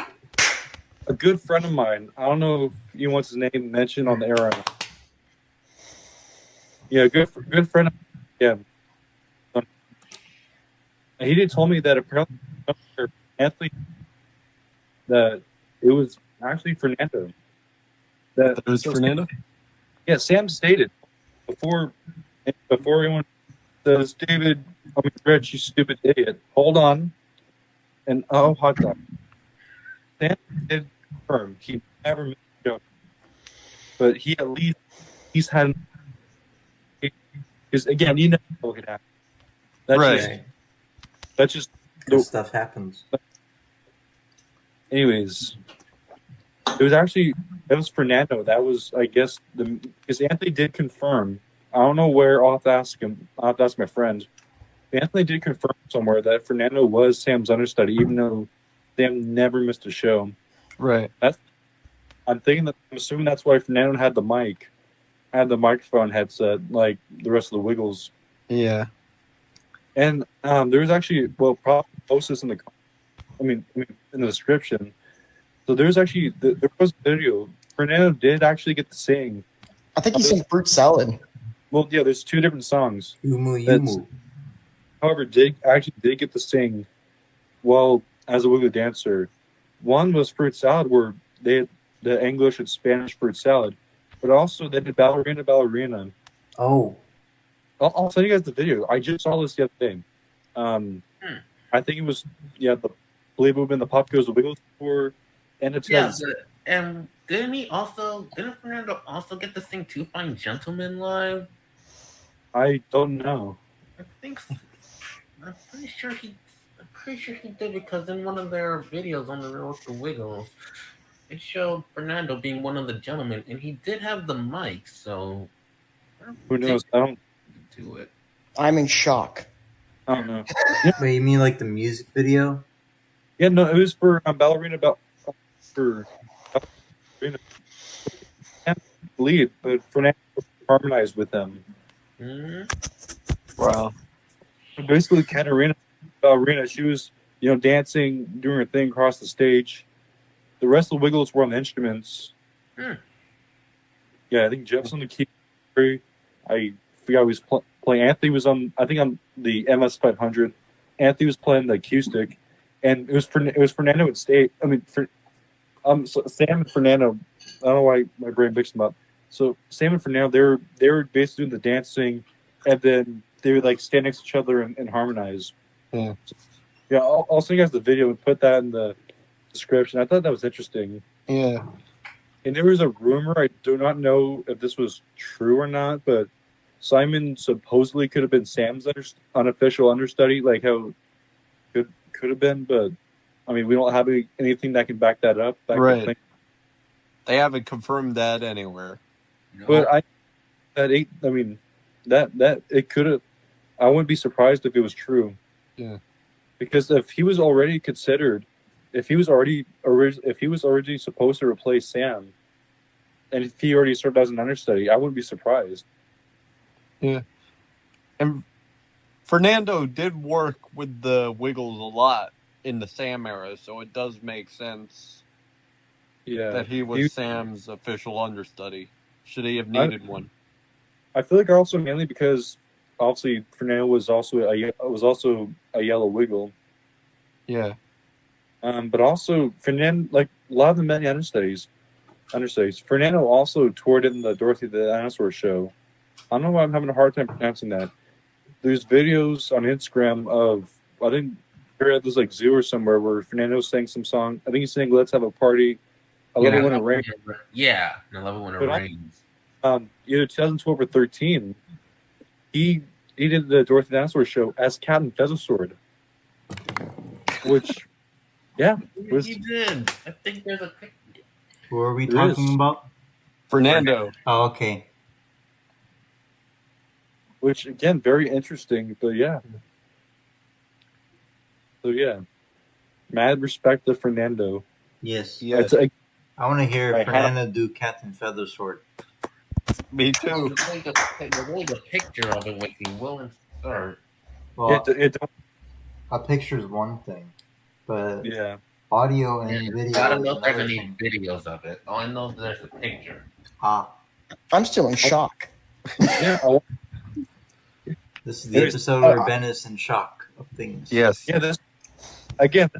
a good friend of mine. I don't know if he wants his name mentioned on the air. Or not. Yeah, good friend. Yeah. He did told me that apparently Anthony that it was actually Fernando. That It was Fernando? Yeah, Sam stated before anyone says, David, Rich, you stupid idiot. Hold on. And hot dog. Sam did confirm he never missed a joke. But he at least he's had because again, you never know what could happen. That's just Good stuff happens. Anyways, it was Fernando. That was, I guess, because Anthony did confirm. I don't know where. I'll have to ask him. I'll have to ask my friend. Anthony did confirm somewhere that Fernando was Sam's understudy, even though Sam never missed a show. Right. I'm assuming that's why Fernando had the microphone headset like the rest of the Wiggles. Yeah. And there was actually, probably post this in in the description. So there's actually there was a video. Fernando did actually get to sing. I think he sang Fruit Salad. Well, yeah, there's two different songs. Yumu Yumu. However, did get to sing as a Wiggly dancer. One was Fruit Salad, where they had the English and Spanish Fruit Salad, but also they did Ballerina. Oh. I'll send you guys the video. I just saw this the other day. I think it was the Believe Movement, the Pop Goes the Wiggles for end of 2000. And didn't Fernando also get to sing Two Fine Gentlemen live? I don't know. I think so. I'm pretty sure he did, because in one of their videos on the Real with the Wiggles, it showed Fernando being one of the gentlemen, and he did have the mic. So Who knows? I don't do it. I'm in shock. I don't know. Wait, you mean like the music video? Yeah, no, it was for Ballerina. For Ballerina. I can't believe, but Fernando harmonized with them. Mm-hmm. Wow. Basically, Katarina Ballerina, she was dancing, doing her thing across the stage. the rest of the Wiggles were on the instruments. Hmm. Yeah, I think Jeff's on the keyboard. I forgot who was playing. Anthony was on, I think, on the MS 500. Anthony was playing the acoustic, and it was Fernando and State. I mean, so Sam and Fernando. I don't know why my brain mixed them up. So Sam and Fernando, they were basically doing the dancing, and then they would like stand next to each other and harmonize. Yeah. So, yeah, I'll send you guys the video and put that in the description. I thought that was interesting. Yeah. And there was a rumor, I do not know if this was true or not, but Simon supposedly could have been Sam's unofficial understudy, like how could have been, but I mean, we don't have anything that can back that up. Right. They haven't confirmed that anywhere. No. But that it could have. I wouldn't be surprised if it was true. Yeah. Because if he was already considered, if he was already supposed to replace Sam, and if he already served as an understudy, I wouldn't be surprised. Yeah. And Fernando did work with the Wiggles a lot in the Sam era, so it does make sense that he was Sam's official understudy. Should he have needed one? I feel like also mainly because obviously Fernando was also a yellow Wiggle. Yeah. But also Fernando, like a lot of the many understudies. Fernando also toured in the Dorothy the Dinosaur show. I don't know why I'm having a hard time pronouncing that. There's videos on Instagram of, I think there's like zoo or somewhere where Fernando sang some song. I think he's saying "Let's Have a Party." I love it when it rains. Yeah, I love it when it rains. Either 2012 or 13, he did the Dorothy the Dinosaur show as Captain Feathersword, which, yeah, He did. I think there's a picture. Who are we talking about? Fernando. Oh, okay. Which again, very interesting. But yeah, so yeah, mad respect to Fernando. Yes. Yes. I want to hear Fernando do Captain Feathersword. Me too. The picture of it would be willing to start. Well, It a picture's one thing, but yeah. audio and video. I don't know is if there's another any thing. videos of it. All I know is there's a picture. I'm still in shock. Yeah, This is the episode where Ben is in shock of things. Yes. yeah. This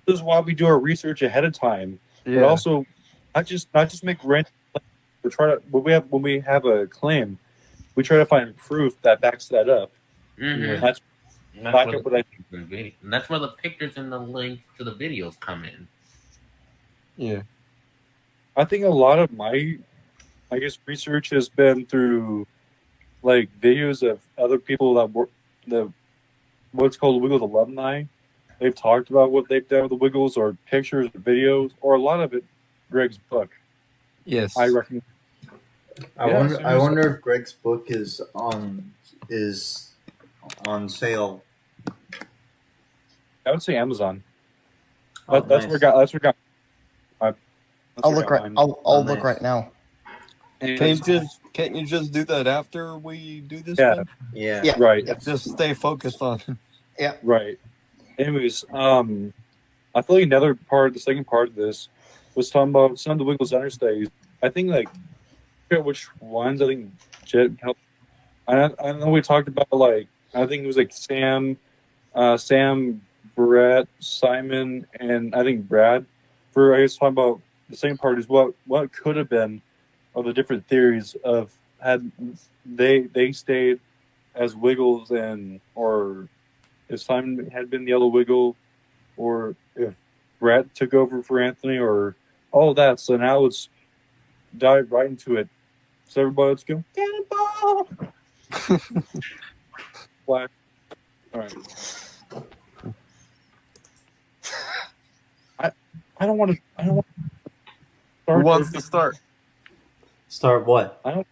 is why we do our research ahead of time, Yeah. but also not just make random. We try to when we have a claim, we try to find proof that backs that up. Mm-hmm. That's back up what I. And that's where the pictures and the links to the videos come in. Yeah. I think a lot of my, I guess, research has been through, like, videos of other people that were what's called the Wiggles alumni. They've talked about what they've done with the Wiggles, or pictures, or videos, or a lot of it. Greg's book. Yes. I reckon. I wonder if Greg's book is on sale. I would say Amazon. Oh, That's nice. where got. I'll look right. I'll look right now. Can't you just do that after we do this? Yeah. Thing? Yeah. Right. Just stay focused on it. Right. Anyways, I feel like the second part of this was talking about some of the Wiggles understays. I think, like, I forget which ones. I think Jet helped. I know we talked about, like, I think it was like Sam, Brett, Simon, and I think Brad. I guess talking about the second part is what could have been, or the different theories of had they stayed as Wiggles, or if Simon had been the Yellow Wiggle, or if Brett took over for Anthony, or all that. So now let's dive right into it. So everybody, let's go. Cannonball! Black. All right. I don't want to. Who wants to start? Start what? I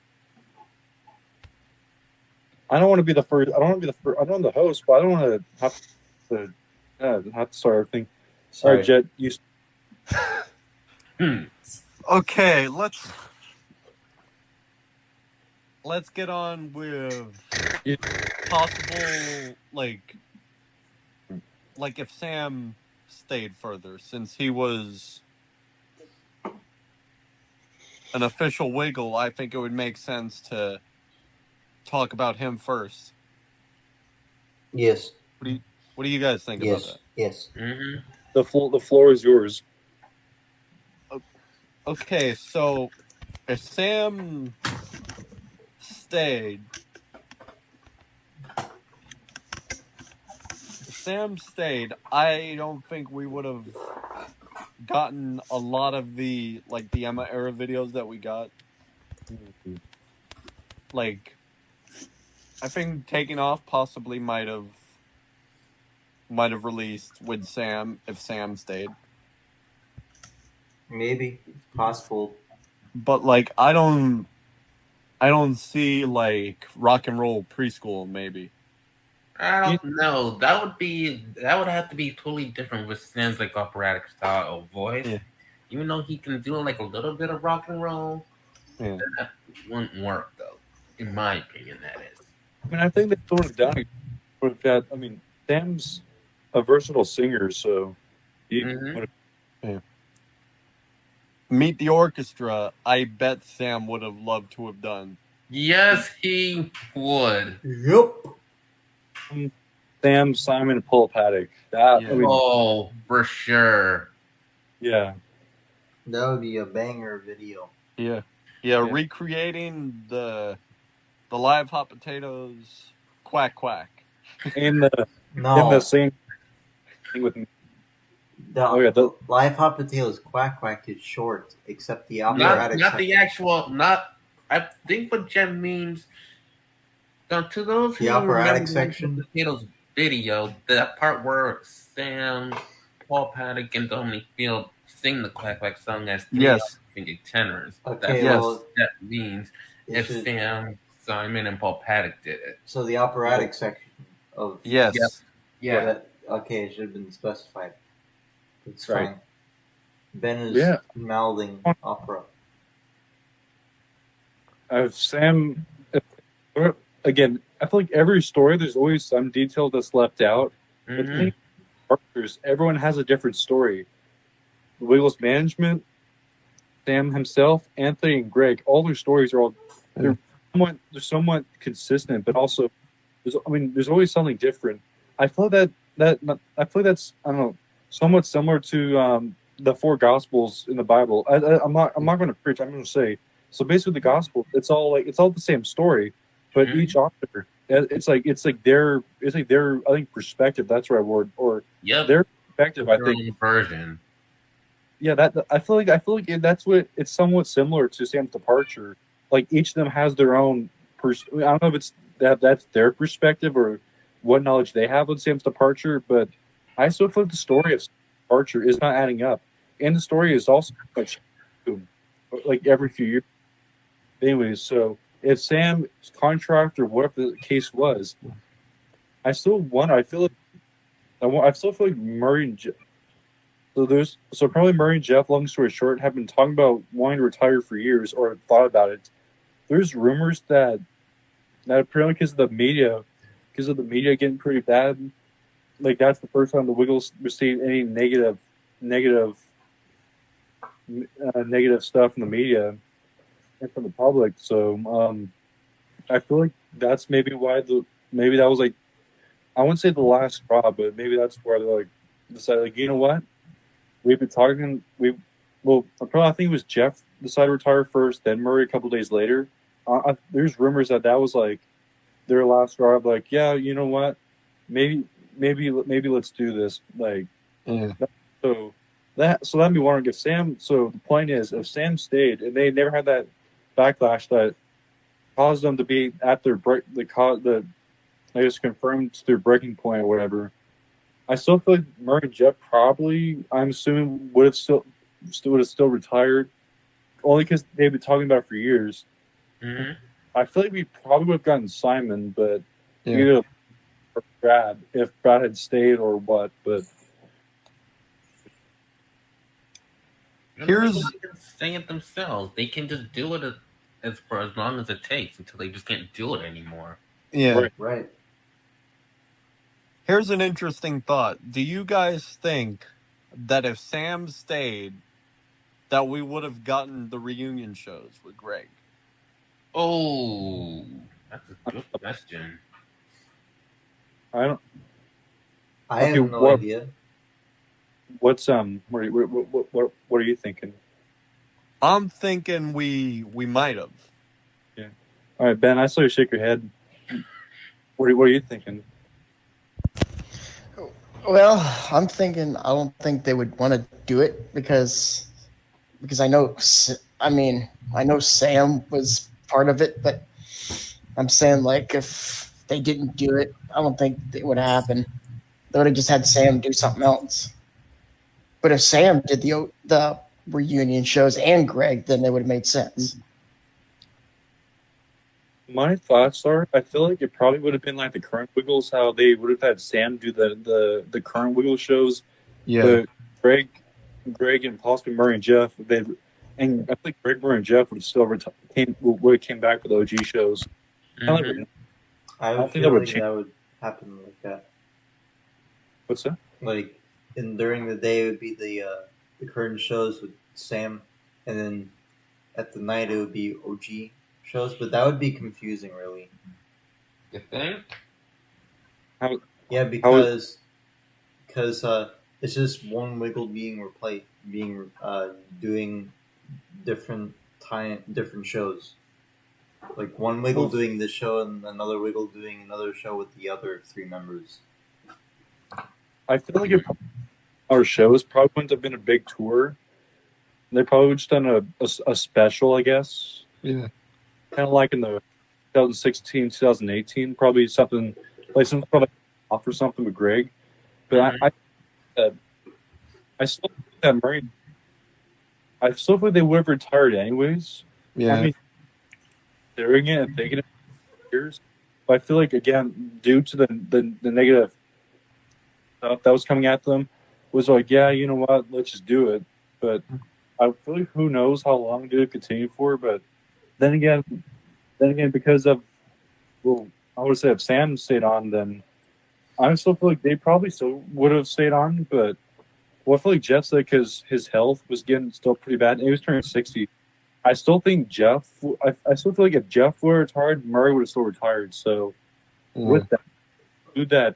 don't want to be the first. I don't want to be the first. I don't want the host, but I don't want to have to start everything. All right, Jet, you. Okay, let's get on with possible, like if Sam stayed further, since he was an official Wiggle, I think it would make sense to talk about him first. Yes. What do you guys think about that? Yes. Mm-hmm. The floor is yours. Okay, so if Sam stayed, I don't think we would have gotten a lot of the Emma era videos that we got. Like, I think Taking Off possibly might have released with Sam if Sam stayed. Maybe possible. But like I don't see like Rock and Roll Preschool maybe. I don't know. That would have to be totally different with Sam's like operatic style of voice. Yeah. Even though he can do like a little bit of rock and roll, Yeah. that wouldn't work though. In my opinion, that is. I mean, I think they would have done it. Would have got. I mean, Sam's a versatile singer, so he Mhm. would have. Meet the Orchestra, I bet Sam would have loved to have done. Yes, he would. Yep. Sam, Simon, and Paul Paddock. That Yeah. I mean, Oh, for sure. yeah. That would be a banger video. Yeah, recreating the live hot potatoes quack quack. And the No. same thing with The live hot potatoes quack quack is short, except the operatic Not the actual. Not. I think what Jen means. Now, to those who The operatic remember section? the potatoes video, that part where Sam, Paul Paddock, and Dominic Field sing the quack quack song as three Yes. finger tenors. Okay, Yes. well, That means it if should- Sam, Simon, and Paul Paddock did it. so the operatic section of Yes. Yep. Yeah. Well, okay, it should have been specified. It's Right. fine. Ben is Yeah. mouthing opera. Sam. Again, I feel like every story there's always some detail that's left out. But Mhm. the characters, everyone has a different story. Wiggles management, Sam himself, Anthony, and Greg. All their stories are all they're somewhat consistent, but also there's always something different. I feel I feel like that's I don't know, somewhat similar to the four Gospels in the Bible. I'm not going to preach. I'm going to say so. Basically, the Gospel it's all the same story, but Mhm. each author it's like their I think perspective. That's the right word or Yep. their perspective. I Their think own version. yeah, that I feel like that's what it's somewhat similar to Sam's departure. Like each of them has their own. I don't know if it's that's their perspective or what knowledge they have on Sam's departure, but I still feel like the story of Sam's departure is not adding up, and the story is also like every few years. Anyways, so if Sam's contract or whatever the case was, I still wonder. I still feel like Murray and Jeff. So probably Murray and Jeff, long story short, have been talking about wanting to retire for years or thought about it. There's rumors that apparently because of the media getting pretty bad, like that's the first time the Wiggles received any negative stuff from the media and from the public. So I feel like that's maybe why maybe that was like I wouldn't say the last straw, but maybe that's where they like decided like you know what. We've been talking. I think it was Jeff decided to retire first, then Murray a couple days later. There's rumors that was like their last straw. Of like, yeah, you know what? Maybe let's do this. Like, Yeah. so that made me wondering if Sam. So the point is, if Sam stayed and they never had that backlash that caused them to be at their break, I guess confirmed their breaking point or whatever. I still feel like Murray and Jeff probably, I'm assuming, would have still retired, only because they've been talking about it for years. Mhm. I feel like we probably would have gotten Simon, but Yeah. either or Brad, if Brad had stayed or what. But Here's- They can say it themselves. They can just do it for as long as it takes until they just can't do it anymore. Yeah. Right. Here's an interesting thought. Do you guys think that if Sam stayed, that we would have gotten the reunion shows with Greg? Oh, that's a good question. I don't. I Okay, have no idea. What's what are you thinking? I'm thinking we might have. Yeah. All right, Ben. I saw you shake your head. What are you thinking? Well, I'm thinking I don't think they would want to do it because I know I know Sam was part of it, but I'm saying like if they didn't do it, I don't think it would happen. They would have just had Sam do something else. But if Sam did the reunion shows and Greg, then it would have made sense. My thoughts are, I feel like it probably would have been like the current Wiggles, how they would have had Sam do the current Wiggle shows. Yeah. But Greg and possibly Murray and Jeff, and I think Greg, Murray, and Jeff would have still came back with OG shows. Mhm. I don't would think feel that would like change. that would happen like that. What's that? Like, during the day it would be the current shows with Sam, and then at the night it would be OG shows. But that would be confusing, really. You think? Yeah, because it's just one Wiggle being replaced, doing different shows. Like one Wiggle doing this show and another Wiggle doing another show with the other three members. I feel like our shows probably wouldn't have been a big tour. They probably would have just done a special, I guess. Yeah. Kind of like in the 2016, 2018, probably something probably off or something with Greg. But I still think that Murray. I still think they would have retired anyways. Yeah. I mean, doing it and thinking it for years. But I feel like again, due to the negative stuff that was coming at them, was like, yeah, you know what, let's just do it. But I feel like who knows how long did it continue for? But then again, because of I would say if Sam stayed on, then I still feel like they probably still would have stayed on. But I feel like Jeff said because his health was getting still pretty bad, and he was turning 60. I still think Jeff. I still feel like if Jeff were retired, Murray would have still retired. So with that, do that.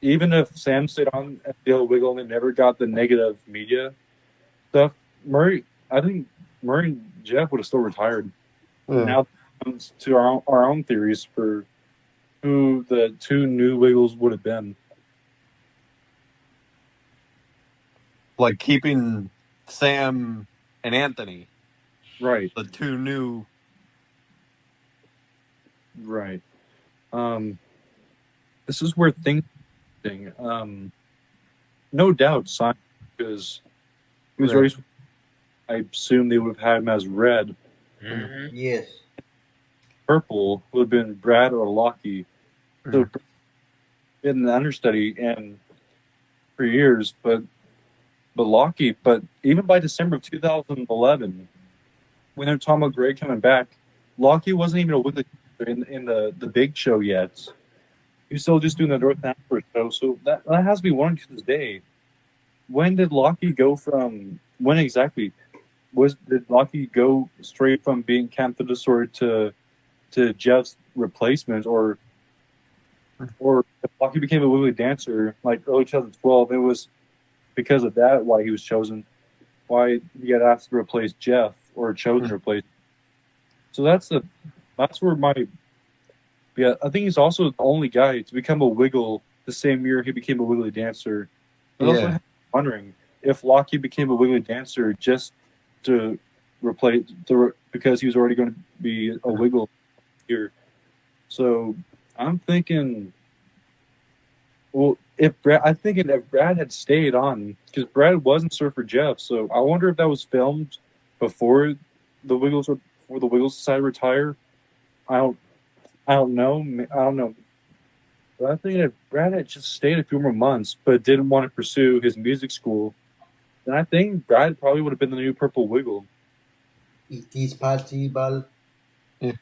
Even if Sam stayed on at the old Wiggle and they never got the negative media stuff, I think Murray and Jeff would have still retired. Yeah. Now it comes to our own theories for who the two new Wiggles would have been. Like keeping Sam and Anthony, Right. the two new. Right. This is where things. No doubt, Simon, because he was raised. I assume they would have had him as red. Mm-hmm. Yes. Purple would have been Brad or Lockie. So been an understudy and for years, but Lockie. But even by December of 2011, when they're talking about Greg coming back, Lockie wasn't even a Wiggly in the big show yet. He was still just doing the North Africa show. So that has to be wondering to this day. When did Lockie go from? When exactly did Lockie go straight from being Camp the Disorder to Jeff's replacement, or if Lockie became a Wiggly dancer like early 2012? It was because of that why he was chosen, why he got asked to replace Jeff or chosen to replace. So that's where I think he's also the only guy to become a Wiggle the same year he became a Wiggly dancer. But also I'm wondering if Lockie became a Wiggly dancer just to replace because he was already going to be a Wiggle here. So I'm thinking, well, if Brad had stayed on, because Brad wasn't Surfer Jeff, so I wonder if that was filmed before the Wiggles decided to retire. I don't know. But I think if Brad had just stayed a few more months but didn't want to pursue his music school, then I think Brad probably would have been the new Purple Wiggle. It is possible. I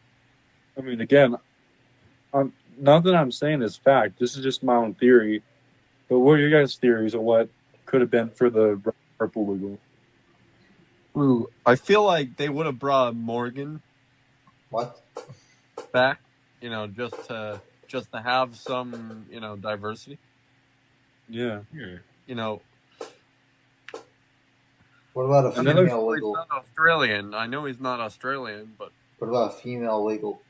mean, again, nothing I'm saying is fact. This is just my own theory. But what are your guys' theories on what could have been for the Purple Wiggle? Ooh, I feel like they would have brought Morgan What? back, just to have some, diversity. Yeah. You know, What about a Another- female he's wiggle? not Australian. I know he's not Australian, but What about a female wiggle?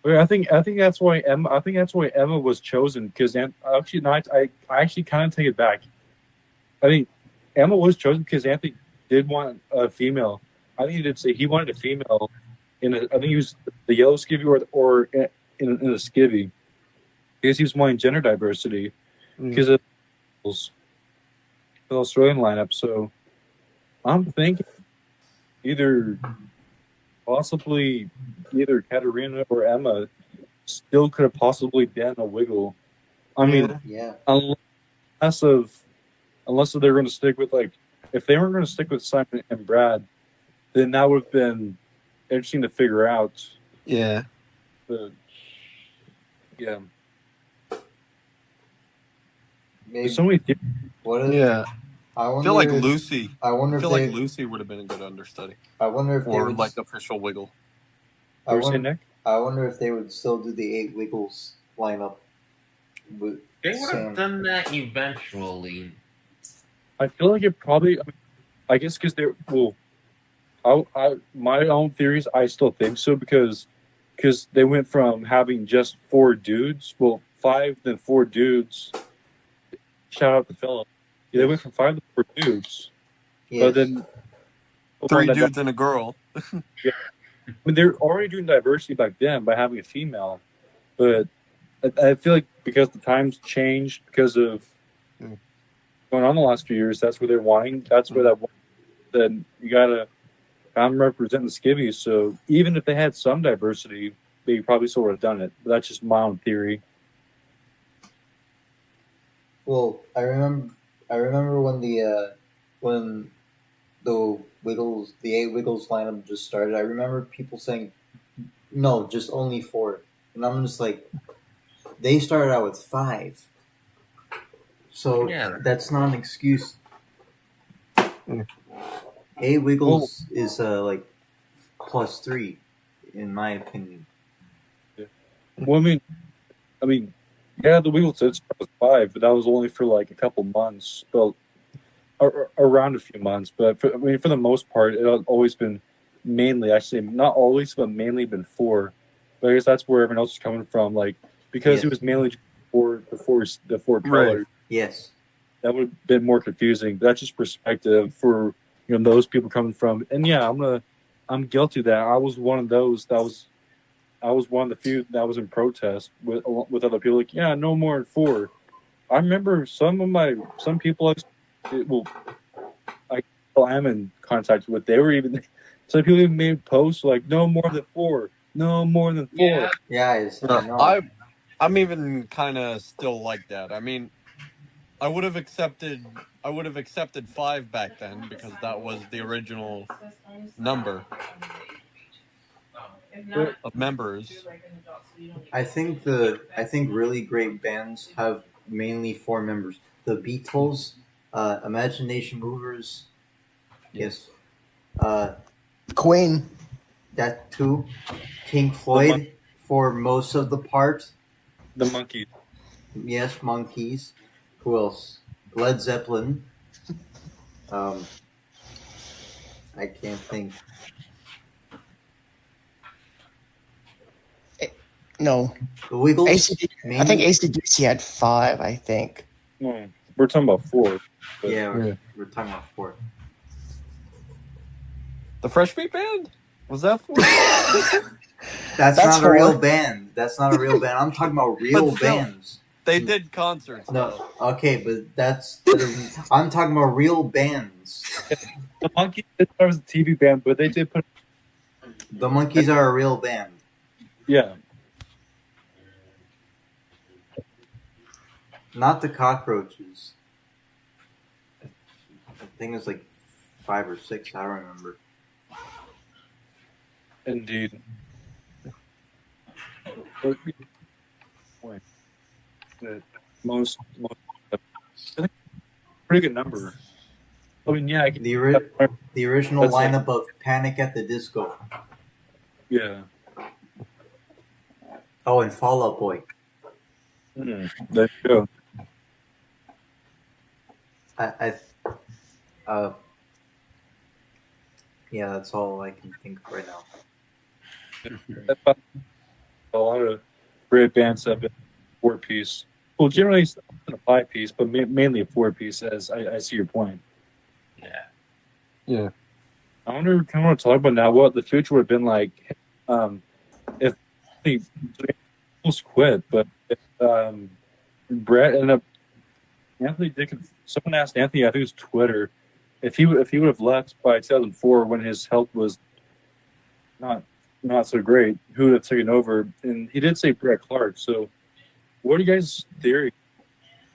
Wait, I think that's why Emma was chosen because actually not. I actually kind of take it back. I think Emma was chosen because Anthony did want a female. I think he did say he wanted a female I think he was the yellow skivvy or in a skivvy because he was wanting gender diversity because of the Australian lineup. So I'm thinking possibly either Katarina or Emma still could have possibly been a wiggle. I mean, Yeah. unless they're going to stick with if they weren't going to stick with Simon and Brad, then that would have been interesting to figure out. yeah, But yeah, Maybe. there's so many theories. What if? yeah. I I wonder feel like if, Lucy. I wonder I if feel they. like Lucy would have been a good understudy, I wonder if they or would. like official wiggle. I What were you saying, wonder, Nick? I wonder if they would still do the 8 Wiggles lineup. With They would Sam. have done that eventually. I feel like it probably. I guess because they're my own theories. I still think so because they went from having just 4 dudes, 5 then 4 dudes. Shout out to Philip. Yeah, they went from 5 to 4 dudes, Yes. but then 3 that- dudes and a girl. I mean, they're already doing diversity back then by having a female, but I feel like because the times changed because of going on the last few years, that's where they're wanting. That's where then you gotta. I'm representing the skivvies, so even if they had some diversity, they probably still would have done it. But that's just my own theory. Well, I remember when the Wiggles, the 8 Wiggles lineup just started. I remember people saying, "No, just only 4," and I'm just like, they started out with 5, so Yeah. that's not an excuse. Mm. 8 Wiggles is like +3, in my opinion. Well, I mean, yeah, the Wiggles did start with 5, but that was only for like a couple months, but around a few months. But for the most part, it has always been mainly, actually, not always, but mainly been 4. But I guess that's where everyone else is coming from, because Yes. it was mainly for the four Right. colors. Yes. That would have been more confusing. But that's just perspective for those people coming from. And yeah, I'm guilty of that. I was one of those. I was one of the few that was in protest with other people. Like, yeah, no more than 4. I remember some people I am in contact with. They were even some people even made posts like no more than 4, no more than 4. Yeah. Yeah, I know. I'm even kind of still like that. I mean, I would have accepted 5 back then because that was the original number of members. I think really great bands have mainly 4 members. The Beatles, Imagination Movers, yes, Queen. that too. Pink Floyd for most of the part. The monkey. Yes, Monkeys. Who else? Led Zeppelin. I can't think. No. The Wiggles. ACDC, I think ACDC had 5, I think. No, we're talking about 4. But Yeah, we're talking about 4. The Fresh Meat Band? Was that 4? That's not a 4. real band. That's not a real band. I'm talking about real But still. bands. They did concerts. No, okay, but that doesn't. I'm talking about real bands. the monkey was a TV band, but they did put The Monkeys are a real band. yeah. Not the Cockroaches. I think it's like 5 or 6. I don't remember. Indeed. Most I think pretty good number. I mean, yeah, The original That's like- lineup of Panic at the Disco. yeah. Oh, and Fall Out Boy. There you go. Yeah, that's all I can think of right now. A lot of great bands have been 4-piece. Well, generally it's not a 5-piece, but mainly a 4-piece. As I see your point. Yeah. I wonder, kind of want to talk about now what the future would have been like if he almost quit, but if, Brett ended up. Anthony Dickens. Someone asked Anthony, I think it was Twitter, if he would have left by 2004 when his health was not so great, who would have taken over? And he did say Brett Clark. So, what are you guys' theory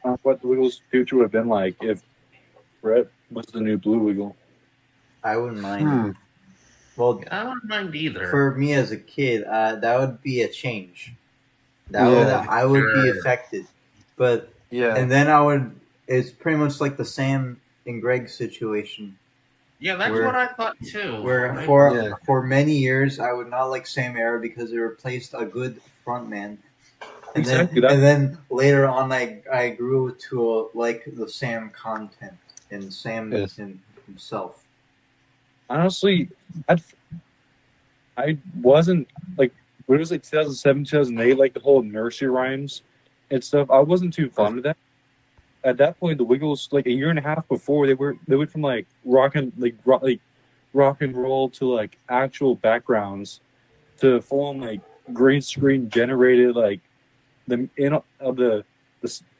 on what the Wiggles' future would have been like if Brett was the new Blue Wiggle? I wouldn't mind. Well, I don't mind either. for me as a kid, that would be a change. I would be affected, but and then I would. It's pretty much like the Sam and Greg situation. Yeah, that's what I thought too. Where for many years I would not like Sam Era because they replaced a good frontman. And then later on I grew to like the Sam content and Sam himself. Honestly, I wasn't like when it was like 2007, 2008, like the whole nursery rhymes and stuff. I wasn't too fond of that. At that point, the Wiggles, like a year and a half before, they went from like rock and roll to like actual backgrounds to full on like green screen generated like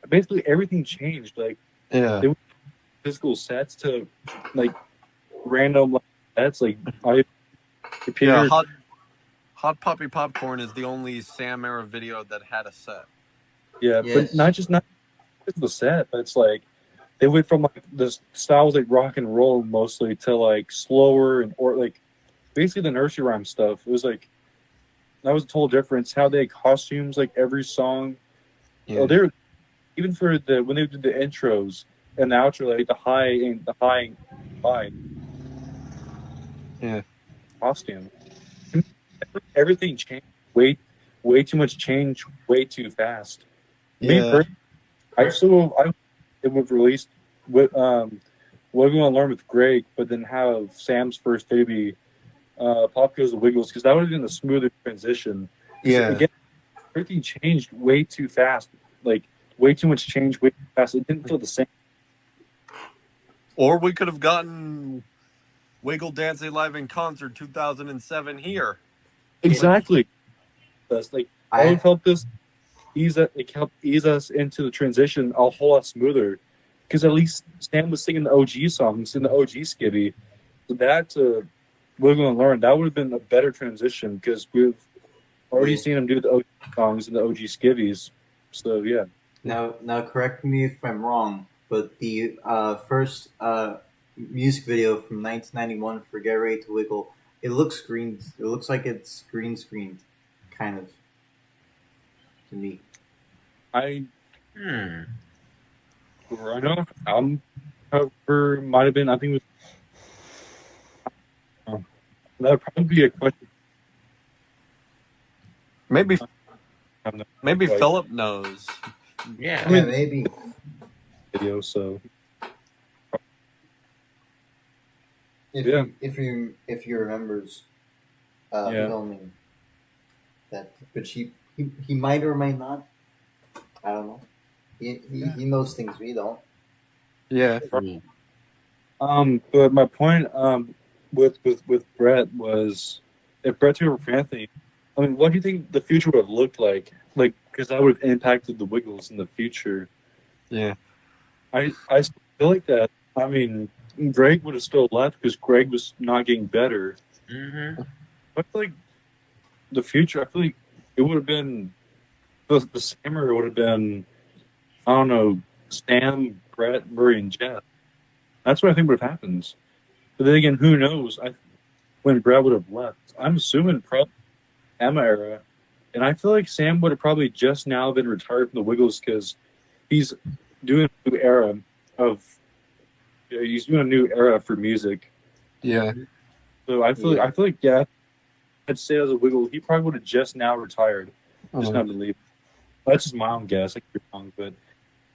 basically everything changed. Like they went from physical sets to like random like, sets. Like Hot Puppy Popcorn is the only Sam era video that had a set. Yeah, yes. But not the set, but it's like they went from like the styles like rock and roll mostly to like slower or like basically the nursery rhyme stuff. It was like that was a total difference. How they had costumes like every song. Yeah. Oh, they're even for when they did the intros and the outro, like the high. Yeah. Costume. Everything changed. Way too much change. Way too fast. Yeah. It was released with what we want to learn with Greg, but then have Sam's first baby, Pop Goes the Wiggles, because that would have been a smoother transition. Yeah, again, everything changed way too fast. Like way too much change, way too fast. It didn't feel the same. Or we could have gotten Wiggle Dancing Live in Concert 2007 here. Exactly. That's like I would have felt this. It helped ease us into the transition a whole lot smoother, because at least Stan was singing the OG songs in the OG skivvy. So that we're going to learn that would have been a better transition because we've already seen him do the OG songs in the OG skivvies. So yeah. Now correct me if I'm wrong, but the first music video from 1991 for Get Ready to Wiggle, it looks green. It looks like it's green screened, kind of. To me. I know cover might have been. I think it was. That would probably be a question. Maybe Philip knows. Yeah, maybe. Video so. If he remembers filming that, but he might or might not. I don't know. He knows things we don't. Yeah. But my point with Brett was if Brett took over for Anthony, I mean, what do you think the future would have looked like? Like, because that would have impacted the Wiggles in the future. Yeah. I feel like that. I mean, Greg would have still left because Greg was not getting better. Mm-hmm. I feel like the future. I feel like it would have been the Sammer would have been, I don't know, Sam, Brett, Murray, and Jeff. That's what I think would have happened. But then again, who knows? When Brett would have left, I'm assuming probably Emma era, and I feel like Sam would have probably just now been retired from the Wiggles because he's doing a new era of Yeah, he's doing a new era for music. Yeah. So I feel like I'd say as a Wiggle, he probably would have just now retired. Just not been leaving. That's just my own guess. I could be wrong, but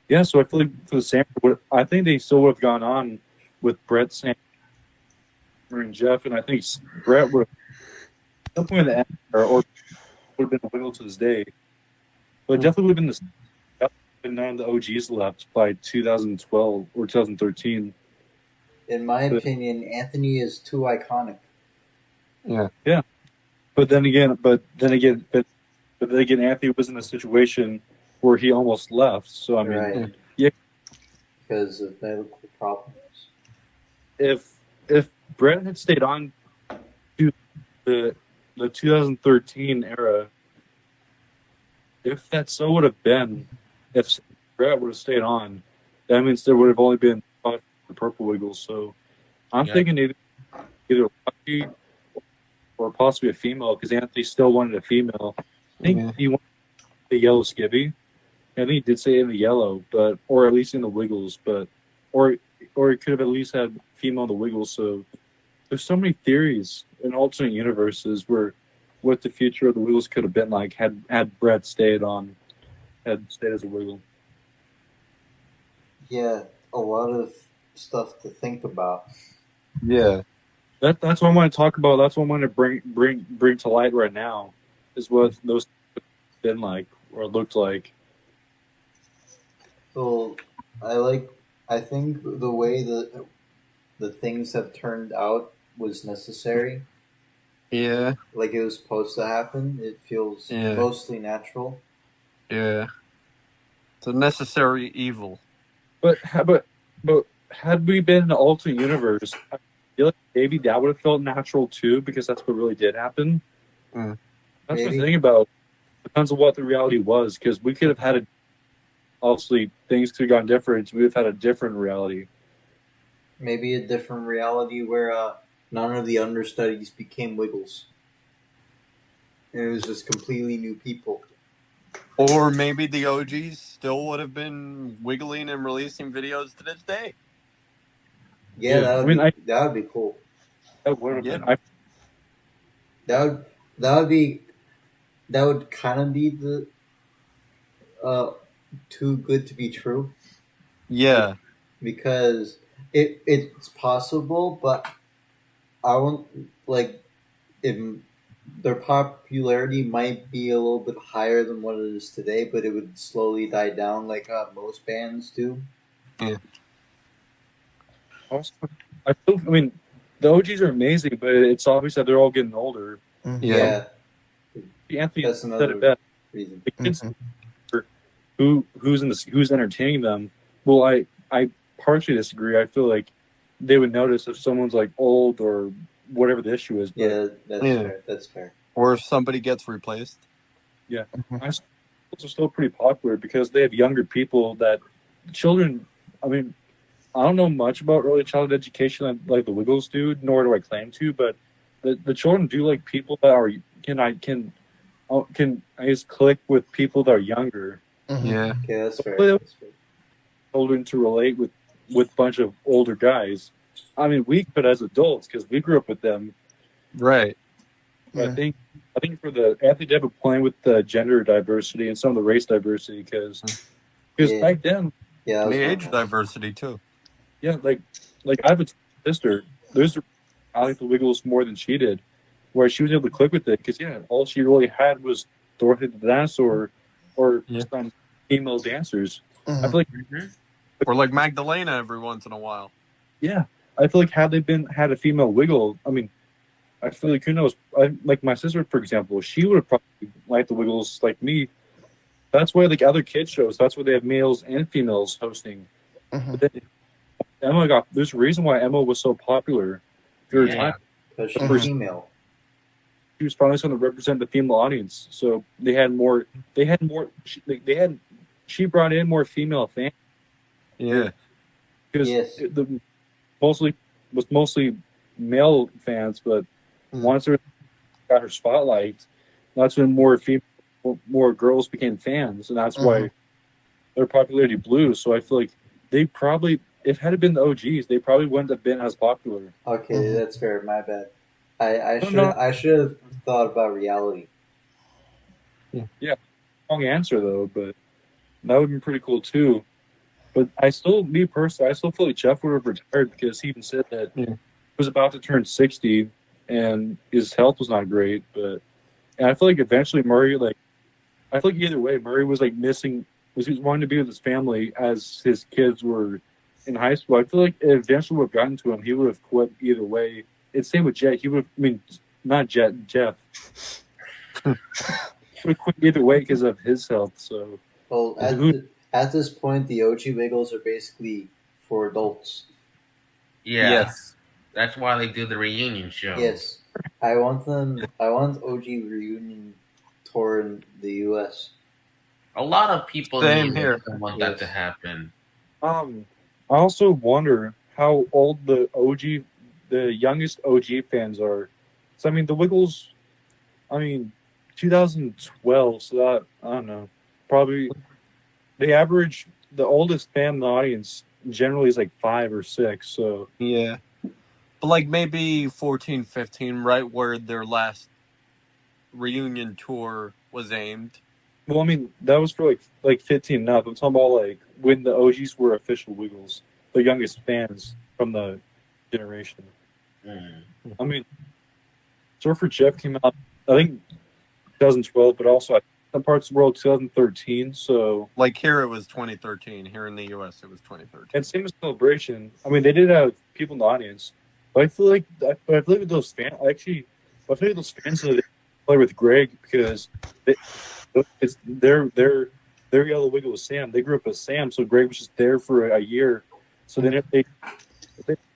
yeah. So I feel like for the Sanford, I think they still would have gone on with Brett, Sam, and Jeff, and I think Brett would have some point in the end, or would have been a Wiggle to this day. But it definitely would have been none of the OGs left by 2012 or 2013. In my opinion, Anthony is too iconic. Yeah. But then again, Anthony was in a situation where he almost left. So I mean, Right. Yeah. Because of medical problems. if Brett had stayed on to the 2013 era, if that so would have been, if Brett would have stayed on, that means there would have only been the Purple Wiggles. So I'm thinking either Lucky or possibly a female, because Anthony still wanted a female. I think he wanted the yellow skivvy. I think he did say in the yellow, but or at least in the Wiggles, but or he could have at least had female in the Wiggles. So there's so many theories in alternate universes where what the future of the Wiggles could have been like had Brett stayed as a Wiggle. Yeah, a lot of stuff to think about. Yeah. That's what I want to talk about. That's what I want to bring to light right now, is what those been like or looked like. So I think the way the things have turned out was necessary. Yeah. Like it was supposed to happen. It feels mostly natural. Yeah. It's a necessary evil. But had we been in an alternate universe, I feel like maybe that would have felt natural too, because that's what really did happen. That's what I'm thinking about. Depends on what the reality was, because we could have had obviously things could have gone different. We would have had a different reality. Maybe a different reality where none of the understudies became Wiggles. And it was just completely new people. Or maybe the OGs still would have been wiggling and releasing videos to this day. Yeah, that would be cool. That would have been. That would kind of be the too good to be true. Yeah. Because it's possible, but I won't their popularity might be a little bit higher than what it is today, but it would slowly die down like most bands do. Yeah. Also, I mean, the OGs are amazing, but it's obvious that they're all getting older. Yeah. Anthony That's said another it best. reason. The kids, who's entertaining them? Well, I partially disagree. I feel like they would notice if someone's like old or whatever the issue is. But Yeah, fair. That's fair. Or if somebody gets replaced. Yeah, high schools are still pretty popular because they have younger people that children. I mean, I don't know much about early childhood education like the Wiggles do, nor do I claim to. But the children do like people that are can I just click with people that are younger. Yeah. Okay, that's fair. Children to relate with a bunch of older guys. I mean, we could as adults because we grew up with them. Right. I think for the Anthony Depp playing with the gender diversity and some of the race diversity because back then, the age diversity too. Yeah, like I have a sister. I like the Wiggles more than she did, where she was able to click with it because all she really had was Dorothy the Dinosaur or some female dancers. I feel like, or like Magdalena every once in a while. Yeah, I feel like had they had a female Wiggle, I mean, I feel like who knows? Like my sister, for example, she would have probably liked the Wiggles like me. That's why like other kids shows. That's why they have males and females hosting. But then there's a reason why Emma was so popular. Because she was female. She was probably going to represent the female audience, so they had more. She brought in more female fans. Yeah, because mostly male fans, but once her got her spotlight, that's when more girls became fans, and that's why their popularity blew. So I feel like they probably if had it been the OGs, they probably wouldn't have been as popular. Okay, Mhm. that's fair. My bad. I No, should no. I should have thought about reality. Wrong answer though, but that would be pretty cool too. But me personally, I still feel like Jeff would have retired because he even said that Yeah. he was about to turn 60 and his health was not great. And I feel like eventually Murray, like, I feel like either way, Murray was like missing, he was wanting to be with his family as his kids were in high school. I feel like it eventually would have gotten to him. He would have quit either way. It's same with Jet. He would have, not Jet, Jeff. He would have quit either way because of his health. So, Well, at this point, the OG Wiggles are basically for adults. Yeah, Yes. that's why they do the reunion show. Yes, I want them. I want OG reunion tour in the U.S. A lot of people Same need here. it and want that to happen. I also wonder how old the youngest OG fans are. So, I mean, the Wiggles, 2012, so that, I don't know, probably the oldest fan in the audience generally is like 5 or 6, so. Yeah. But like maybe 14, 15, right where their last reunion tour was aimed. Well, I mean, that was for like 15 and up. I'm talking about like when the OGs were official Wiggles, the youngest fans from the generation. Mm. I mean, Surfer Jeff came out, I think, 2012, but also some parts of the world 2013. So, Like here it was 2013. Here in the US it was 2013. and same as Celebration. I mean, they did have people in the audience, but I feel like with those fans, I feel like those fans that play with Greg because their yellow wiggle was Sam. They grew up as Sam, so Greg was just there for a year. So then they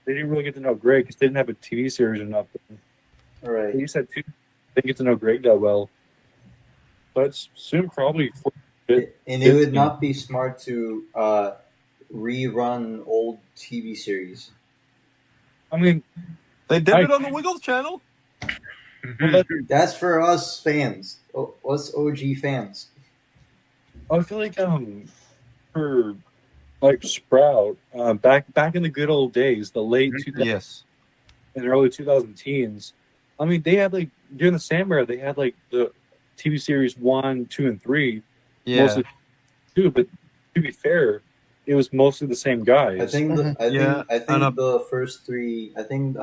didn't really get to know Greg because they didn't have a TV series or nothing. All right. They just had two. They didn't get to know Greg that well. But soon probably. And it would not be smart to rerun old TV series. I mean, They did it on the Wiggles channel. That's for us fans. Us OG fans. I feel like for like Sprout back in the good old days, the late 2000s Yes. and early 2010s. I mean, they had like during the Sam era, they had like the TV series 1, 2, and 3. Yeah. Mostly 2, but to be fair, it was mostly the same guys. I think Mhm. the first 3. I think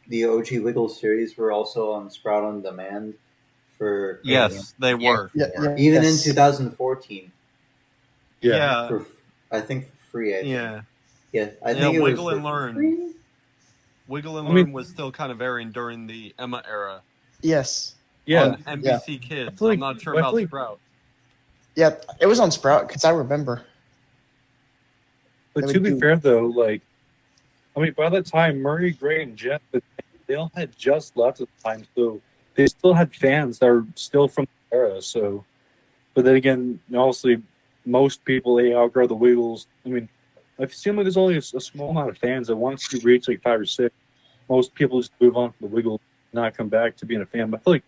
the OG Wiggle series were also on Sprout on Demand for Yes, they were. Yeah, even yes. in 2014 Yeah. for I think for free. I think. Yeah. I think it Wiggle was and for Learn. free. Wiggle and I mean- Learn was still kind of airing during the Emma era Yes. Yeah, on NBC Kids. I feel like- I'm not sure I about feel like- Sprout. Yeah, it was on Sprout because I remember. but They to would be do- fair though, like, I mean, by that time, Murray, Gray, and Jeff, they all had just left at the time, so they still had fans that are still from the era. So, but then again, obviously, most people they outgrow the Wiggles. I mean, it seems like there's only a small amount of fans that once you reach like 5 or 6, most people just move on from the Wiggles, not come back to being a fan. But I feel like,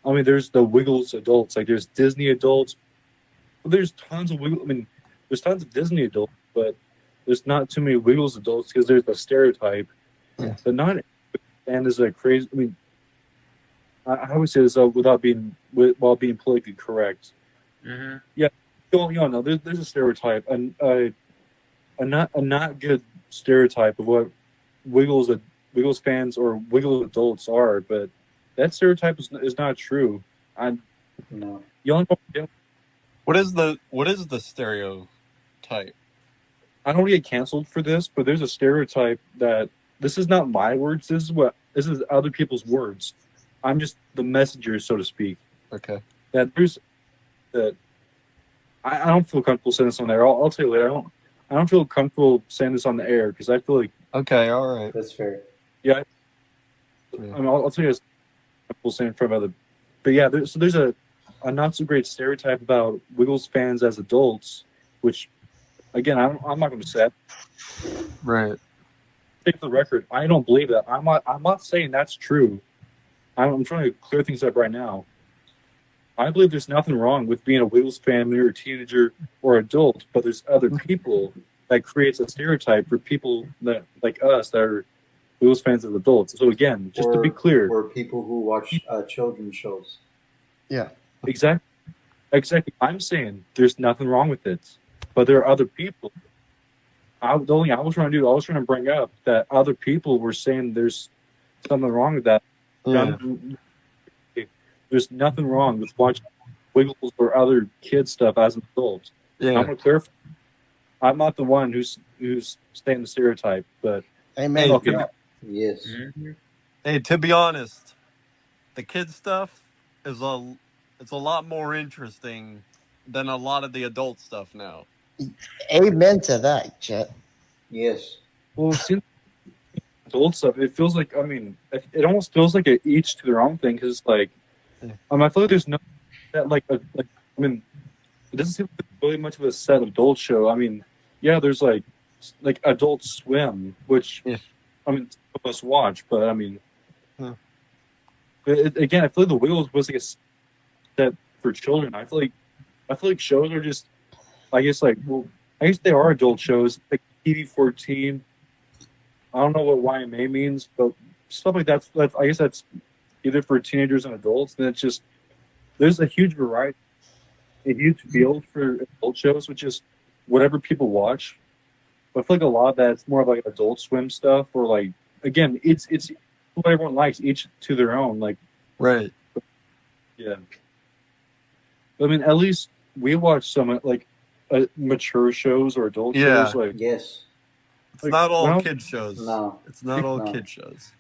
I mean, there's the Wiggles adults, like there's Disney adults. Well, there's tons of Wiggles. I mean, there's tons of Disney adults, but there's not too many Wiggles adults because there's a stereotype. Yeah. But not, and there's a crazy. I mean, I would say this while being politically correct. Mm-hmm. You know, there's a stereotype, and a not good stereotype of what Wiggles fans or Wiggles adults are, but that stereotype is not true. No. You know, What is the stereotype? I don't get canceled for this, but there's a stereotype that this is not my words. This is other people's words. I'm just the messenger, so to speak. Okay. That I don't feel comfortable saying this on the air. I'll tell you later. I don't feel comfortable saying this on the air because I feel like Okay, all right. That's fair. I mean, I'll tell you this. Comfortable saying in front of other, but yeah, there's a not so great stereotype about Wiggles fans as adults, which again I'm not going to say. Right. Take the record. I don't believe that. I'm not saying that's true. I'm trying to clear things up right now. I believe there's nothing wrong with being a Wiggles fan when you're a teenager or adult, but there's other people that creates a stereotype for people that like us that are Wiggles fans as adults. So again, just to be clear, or people who watch children's shows. Yeah. Exactly. I'm saying there's nothing wrong with it, but there are other people. The only thing I was trying to do, I was trying to bring up that other people were saying there's something wrong with that. Yeah. There's nothing wrong with watching Wiggles or other kid stuff as an adult. I'm Yeah. gonna clarify. I'm not the one who's saying the stereotype, but Amen. Hey, okay. Yes. Hey, to be honest, the kid stuff is it's a lot more interesting than a lot of the adult stuff now. Amen to that, Chet. Yes. Well, see, adult stuff, it feels like, I mean, it almost feels like it each to their own thing because it's like, I feel like there's no that I mean, it doesn't seem like really much of a set adult show. I mean, yeah, there's like Adult Swim, which I mean, some of us watch, but I mean, again, I feel like the Wiggles was like a set for children. I feel like shows are just, I guess they are adult shows, like TV-14. I don't know what YMA means, but stuff like that's I guess that's either for teenagers and adults. And it's just there's a huge variety, a huge field for adult shows, which is whatever people watch. But I feel like a lot of that's more of like Adult Swim stuff, or like again, it's what everyone likes, each to their own. Like Right. yeah, I mean, at least we watch some like mature shows or adult shows. Like Yes. It's not all well, kid shows. No. It's not all No. kid shows.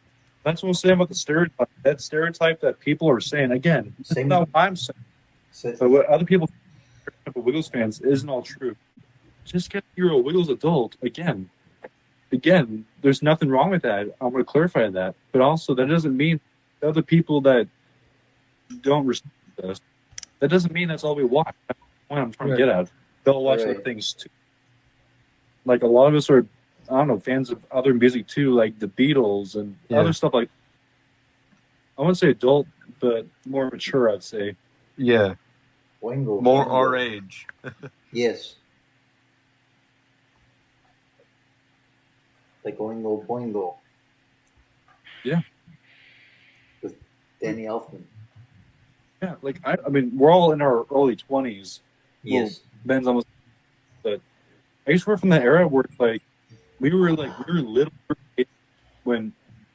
that's what I'm saying about the stereotype. That stereotype that people are saying again. That's Same. not what I'm saying. But what other people think of Wiggles fans isn't all true. Just because you're a Wiggles adult, again, there's nothing wrong with that. I'm going to clarify that. But also, that doesn't mean the other people that don't respect us, that doesn't mean that's all we watch. That's the point I'm trying to get at. They'll watch other things too. Like a lot of us are, I don't know, fans of other music too, like the Beatles and other stuff like. I wouldn't say adult, but more mature, I'd say. Yeah. Boingo. More Boingo. our age. Yes. Like Oingo Boingo. Yeah. With Danny Elfman. Yeah, like I mean, we're all in our early 20s. Yes. Well, Ben's almost, but I guess we're from the era where it's like we were little when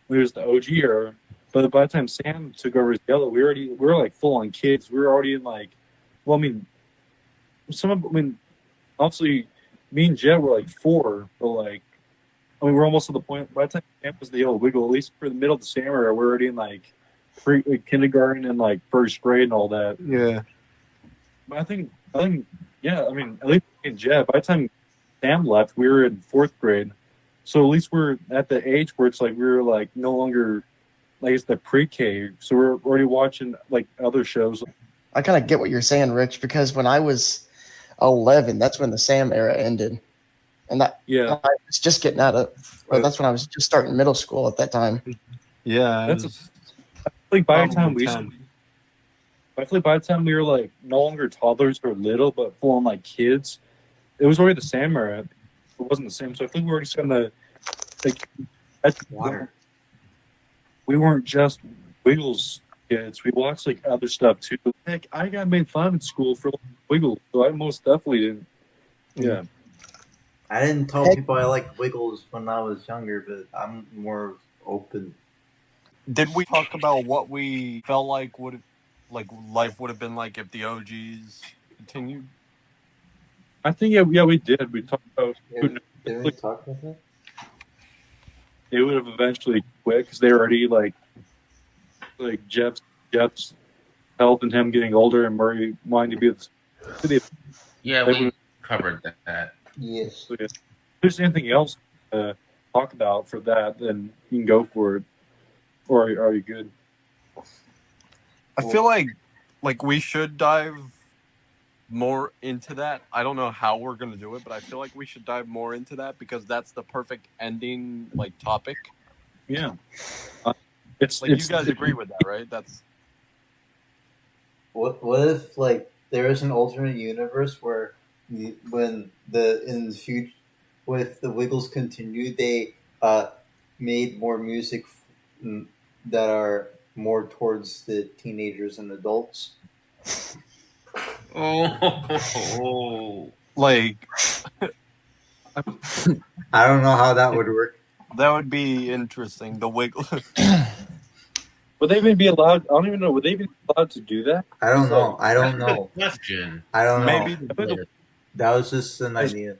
it was the OG era. But by the time Sam took over as Yellow, we were like full on kids. We were already in like, well, I mean, obviously, me and Jet were like 4, but like, I mean, we're almost to the point. By the time Sam was the Yellow Wiggle, at least for the middle of the Sam era, we're already in like kindergarten and like first grade and all that. Yeah. But I think, yeah. I mean, at least me and Jet. By the time Sam left, we were in 4th grade, so at least we're at the age where it's like we were like no longer, like it's the pre-K, so we're already watching like other shows. I kind of get what you're saying, Rich, because when I was 11, that's when the Sam era ended. And that I was just getting out of, that's when I was just starting middle school at that time. Yeah. I feel like by the time we were like no longer toddlers or little, but full on like kids, it was already the Sam era. It wasn't the same. So I think we were just gonna like Water. We weren't just Wiggles kids. We watched like other stuff too. Heck, I got made fun in school for Wiggles, so I most definitely didn't. Yeah. I didn't tell people I liked Wiggles when I was younger, but I'm more open. Did we talk about what we felt like life would have been like if the OGs continued? I think yeah we did. We talked about Did we talk about that? It would have eventually quit because they already like Jeff's health and him getting older and Murray wanting to be Yeah, we covered that. Yes. So if there's anything else to talk about for that, then you can go for it. Or are you good? I feel like we should dive more into that. I don't know how we're gonna do it, but I feel like we should dive more into that because that's the perfect ending topic. Yeah. You guys agree with that, right? That's What if like there is an alternate universe where in the future if the Wiggles continued, they made more music that are more towards the teenagers and adults. Oh, Like I don't know how that would work. that would be interesting. The Wiggle. Would they even be allowed? I don't even know. Would they be allowed to do that? I don't know. I don't know. question. I don't know. Maybe That was just an idea.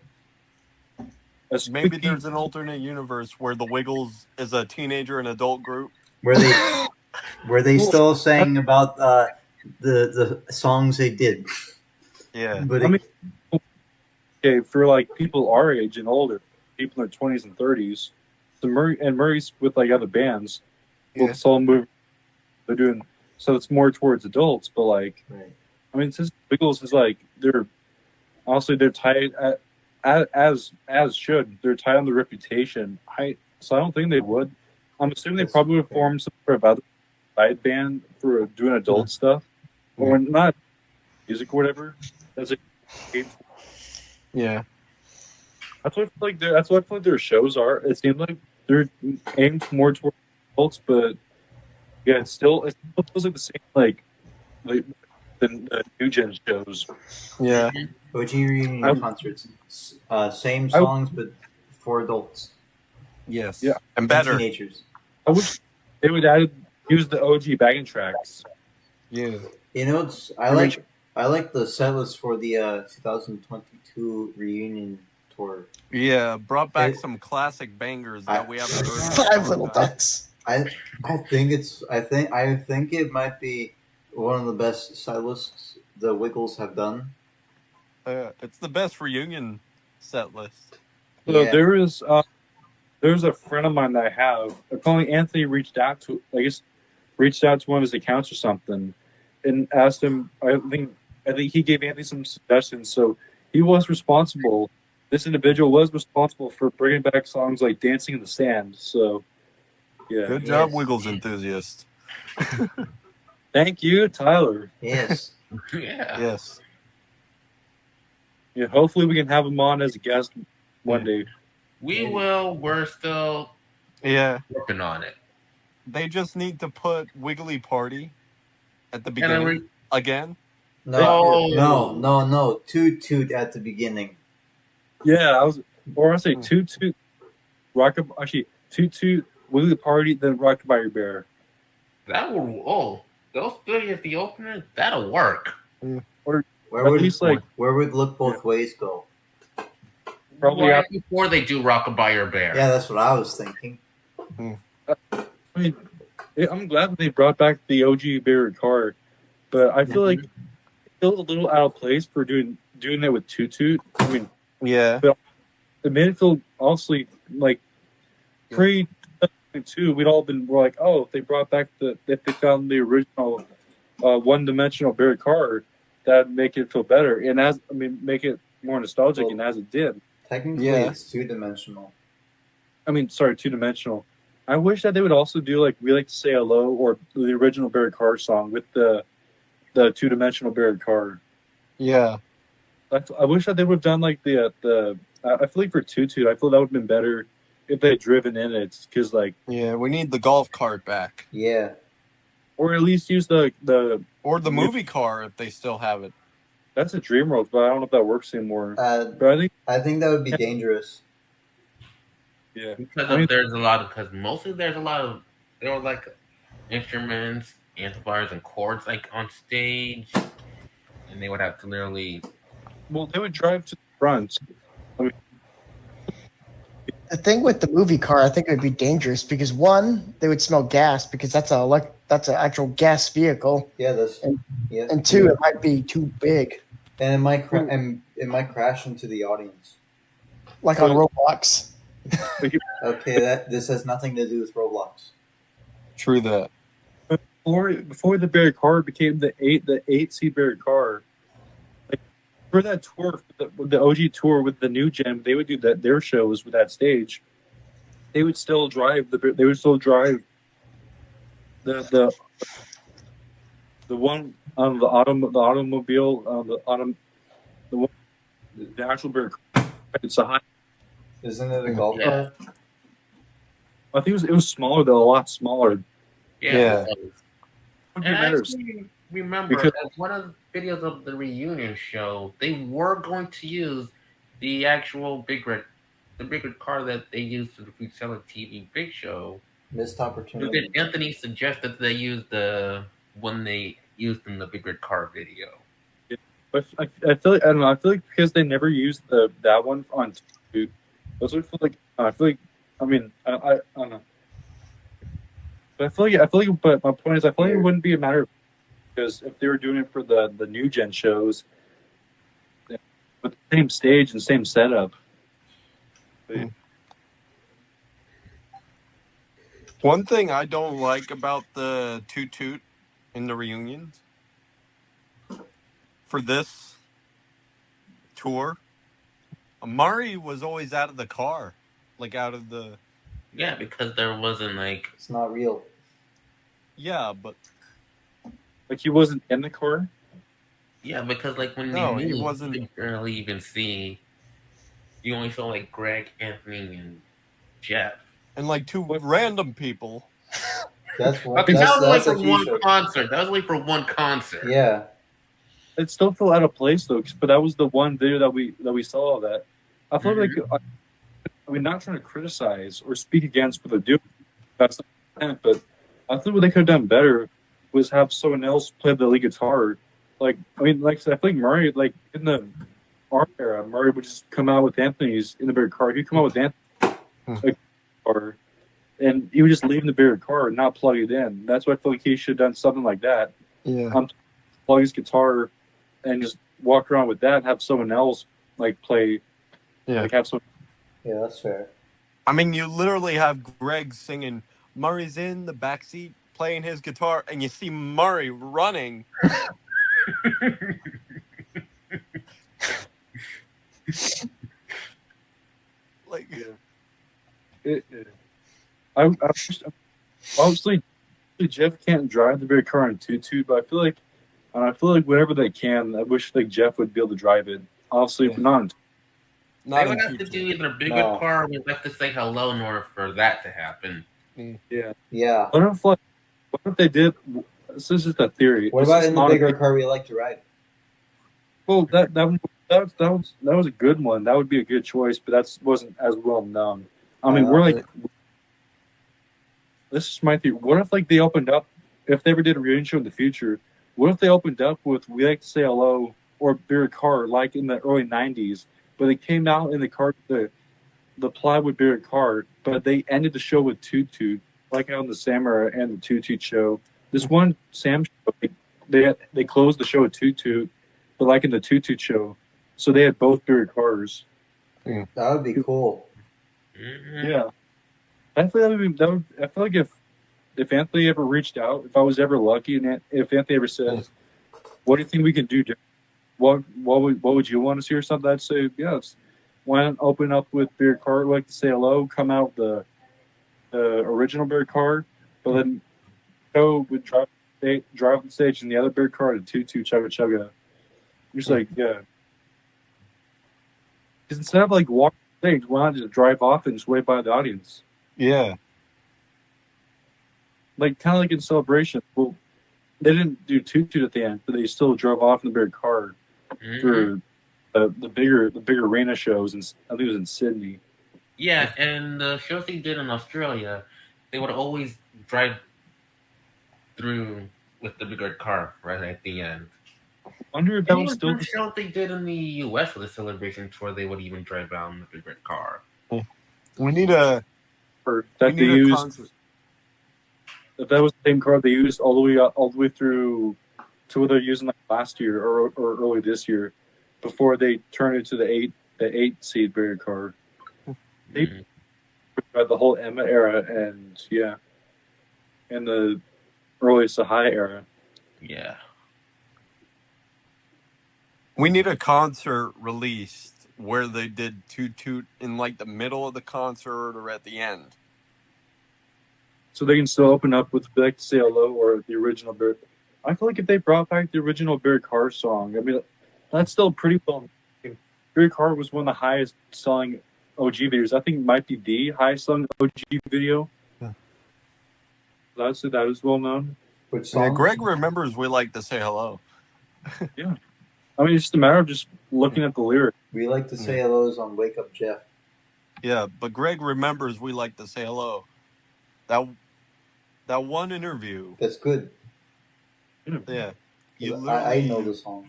maybe there's an alternate universe where the Wiggles is a teenager and adult group. Were they still saying about the songs they did? Yeah. But I mean, okay, for like people our age and older, people in their 20s and 30s, Murray's with like other bands, Yeah. with soul movie, they're doing so it's more towards adults. But like, right. I mean, since Wiggles is like they're tied as should they're tied on the reputation. So I don't think they would. I'm assuming they probably would form some sort of other side band for doing adult stuff, or not music or whatever. That's Yeah. That's what I feel like. That's what I feel like their shows are. It seems like they're aimed more towards adults, but yeah, it still feels like the same like the new gen shows. Yeah. OG reunion concerts, same songs but for adults. Yes. Yeah. And And better. teenagers. I wish they would use the OG backing tracks. Yeah. You know, I like the set list for the 2022 reunion tour. Yeah. Brought back It- some classic bangers that we haven't heard. in a Five long Little time. Ducks. I think it might be one of the best set lists the Wiggles have done. It's the best reunion set list. So Yeah. there's a friend of mine that I have. Apparently Anthony reached out to one of his accounts or something, and asked him. I think he gave Anthony some suggestions. So he was responsible. This individual was responsible for bringing back songs like "Dancing in the Sand." So yeah, Good job, Yes. Wiggles enthusiast. thank you, Tyler. Yes. Yeah. Yes. Yeah, hopefully we can have him on as a guest one day. We will. We're still Yeah. working on it. They just need to put Wiggly Party at the And I beginning again. No. Toot toot at the beginning. Yeah, I say Toot Toot, Toot Toot, Wiggly Party, then Rock by Your Bear. That will. Oh, those three as the opener. That'll work. Where At would least like where would Look Both Ways go? probably. Right before they do Rockabye Your Bear. Yeah, that's what I was thinking. I mean, I'm glad that they brought back the OG Barrett car, but I feel like it feels a little out of place for doing that with Toot Toot. I mean, Yeah. it made it feel honestly like pre 2002. We're like, oh, if they brought back if they found the original one-dimensional Barrett car, that'd make it feel better and make it more nostalgic. Well, and as it did, Technically, Yeah. it's two-dimensional. two-dimensional. I wish that they would also do like "We Like to Say Hello" or the original Barrett Car song with the two-dimensional Barrett Car. Yeah. I wish that they would have done like the. I feel like for Toot Toot, I feel that would have been better if they had driven in it, because like, Yeah. We need the golf cart back, Yeah. or at least use the or the movie car if they still have it. that's a Dream World, but I don't know if that works anymore. But I think that would be dangerous. yeah, Because there were like instruments, amplifiers, and chords like on stage, and they would have to literally. well, they would drive to the front. The thing with the movie car, I think it would be dangerous because one, they would smell gas because that's an actual gas vehicle, Yeah, that's yeah. and two, it might be too big, And it might crash into the audience. like on Roblox. Okay, this has nothing to do with Roblox. True that. Before the Barrett car became the 8C Barrett car, like, for that tour, the OG tour with the new gen, they would do their shows with that stage. They would still drive the one on the automobile the actual Barrett car. It's a high Isn't it a golf Yeah. cart? I think it was smaller though, a lot smaller. Yeah. Would And be I better. actually remember Because- as one of the videos of the reunion show, they were going to use the actual big red car that they used for the Food Seller TV Big Show. Missed But opportunity. then Anthony suggested they use the one they used in the big red car video. But I feel like I don't know. I feel like because they never used that one on YouTube. That's what I feel like. I feel like. I mean, I don't know. But I feel like. But my point is, I feel like it wouldn't be a matter of, because if they were doing it for the new gen shows, with the same stage and same setup. But, One thing I don't like about the toot toot in the reunions for this tour, Amari was always out of the car, like out of the. Yeah, because there wasn't like. It's not real. Yeah, but like he wasn't in the car. Yeah, because like when No, you he moved, wasn't. you didn't really even see. You only saw like Greg, Anthony, and Jeff. And like two random people. That's what. Okay, that was only That's a for one t-shirt. concert. That was only for one concert. Yeah. It still felt out of place though, but that was the one video that we saw that. I feel like, I mean, not trying to criticize or speak against what they're doing. That's not intent, but I think what they could have done better was have someone else play the lead guitar. Like, I mean, like I said, I feel like Murray, like in the art era, Murray would just come out with Anthony's in the bigger car. He'd come out with Anthony's car, and he would just leave in the bigger car and not plug it in. That's why I feel like he should have done something like that. Yeah. Plug his guitar and just walk around with that and have someone else like play. Yeah. Like have some. Yeah, that's fair. I mean, you literally have Greg singing. Murray's in the backseat playing his guitar, and you see Murray running. Like, Obviously, Jeff can't drive the big car in tutu, but I feel like whenever they can, I wish like Jeff would be able to drive it. Obviously, not. They would have to do either big red car or we'd have to say hello in order for that to happen. Yeah. Yeah. What if they did? This is just a theory. What about in the bigger car we like to ride? Well, that was a good one. That would be a good choice, but that wasn't as well known. I mean, we're like, this is my theory. What if like they opened up? If they ever did a reunion show in the future, what if they opened up with "We Like to Say Hello" or "Bigger Car" like in the early '90s? But they came out in the car, the plywood bigger car, but they ended the show with Toot Toot, like on the Sam era and the Toot Toot show. This one Sam show, they closed the show with Toot Toot, but like in the Toot Toot show, so they had both bigger cars. That would be cool. Mm-hmm. Yeah, I feel like if Anthony ever reached out, if I was ever lucky, and if Anthony ever says, "What do you think we can do different? What would you want to see or something?" I'd say, yes. Why not open up with Beer Car, like to say hello, come out with the original Beer Car, but then go with drive on stage in the other Beer Car to Tutu Chugga Chugga. You're just like, yeah. Because instead of like walking on stage, why not just drive off and just wave by the audience? yeah. Like kind of like in Celebration. Well, they didn't do Toot Toot at the end, but they still drove off in the Beer Car. For the bigger arena shows, and I think it was in Sydney. Yeah, and the shows they did in Australia, they would always drive through with the big red car right at the end. I wonder if that was still the shows they did in the U.S. for the Celebration tour. They would even drive out in the big red car. We need a. that they used. If that was the same car they used all the way through to what they're using like last year or early this year, before they turned it to the eight seat bigger car. They had the whole Emma era and the early Sahai era. Yeah. We need a concert released where they did Toot Toot in like the middle of the concert or at the end. So they can still open up with Like to Say Hello or the original Bear. I feel like if they brought back the original Bear Car song, I mean, that's still pretty well. Bear Car was one of the highest selling OG videos. I think it might be the highest selling OG video. Yeah. That is well known. Which song? Yeah, Greg remembers We Like to Say Hello. I mean, it's just a matter of just looking at the lyrics. We like to say hellos on Wake Up Jeff. Yeah, but Greg remembers We Like to Say Hello. That one interview. That's good. Yeah. I know the song.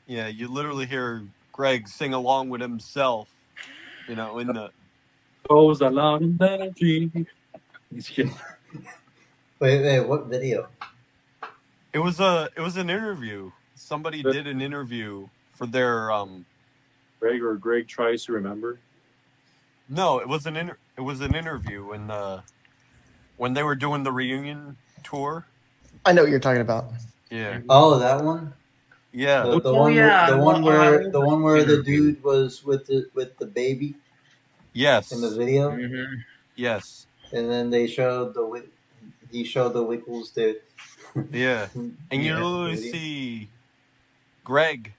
Yeah, you literally hear Greg sing along with himself, in the... Oh, the long energy. Wait, what video? It was an interview. Somebody did an interview for their Greg tries to remember. No, it was an interview when they were doing the reunion tour. I know what you're talking about. Yeah. Oh, that one. Yeah. The one where the dude was with the baby. Yes. In the video. Mm-hmm. Yes. And then he showed the Wiggles there. Yeah. And you literally see Greg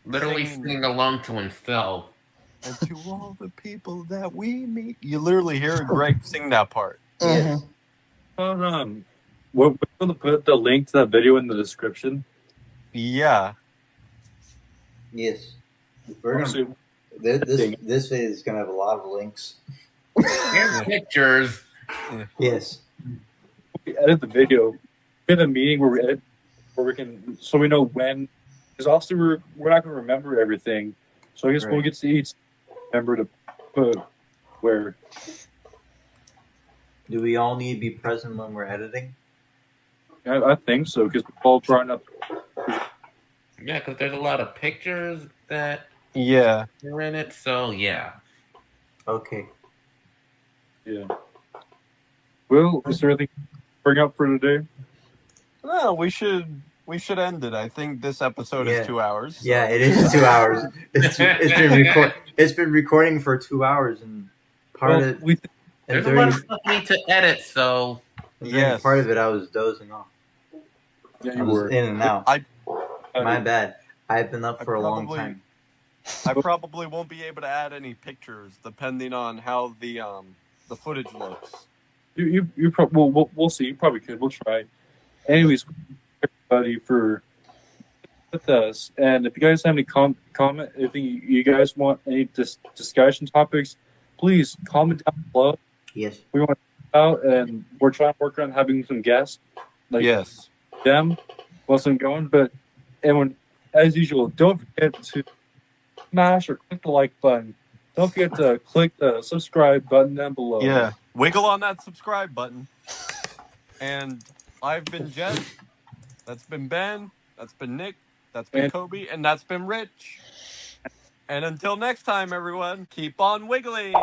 Literally singing along to himself. And to all the people that we meet. You literally hear Greg sing that part. Yes. We're going to put the link to that video in the description. Yeah. Yes. This video is gonna have a lot of links. And pictures. Yes. We edit the video. We have a meeting where we can, so we know when. Because also we're not going to remember everything. So I guess we'll get to each member to put where. Do we all need to be present when we're editing? I think so, because we're all drawing up. Yeah, because there's a lot of pictures that are in it. So yeah. Okay. Yeah. Well, is there anything to bring up for today? No, we should end it. I think this episode is 2 hours. So. Yeah, it is 2 hours. It's been recording for 2 hours, and there's a lot of stuff we need to edit. So part of it I was dozing off. Yeah, I was in and out. My bad. I've been up for a long time. I probably won't be able to add any pictures depending on how the footage looks. You probably we'll see. You probably could. We'll try. Anyways, everybody for with us, and if you guys have any comment, if you guys want any discussion topics, please comment down below. Yes. We want to out, and we're trying to work on having some guests. Them wasn't going, but as usual, don't forget to smash or click the like button. Don't forget to click the subscribe button down below. Yeah, wiggle on that subscribe button. And I've been Jen. That's been Ben. That's been Nick. That's been Kobe. And that's been Rich. And until next time, everyone, keep on wiggling.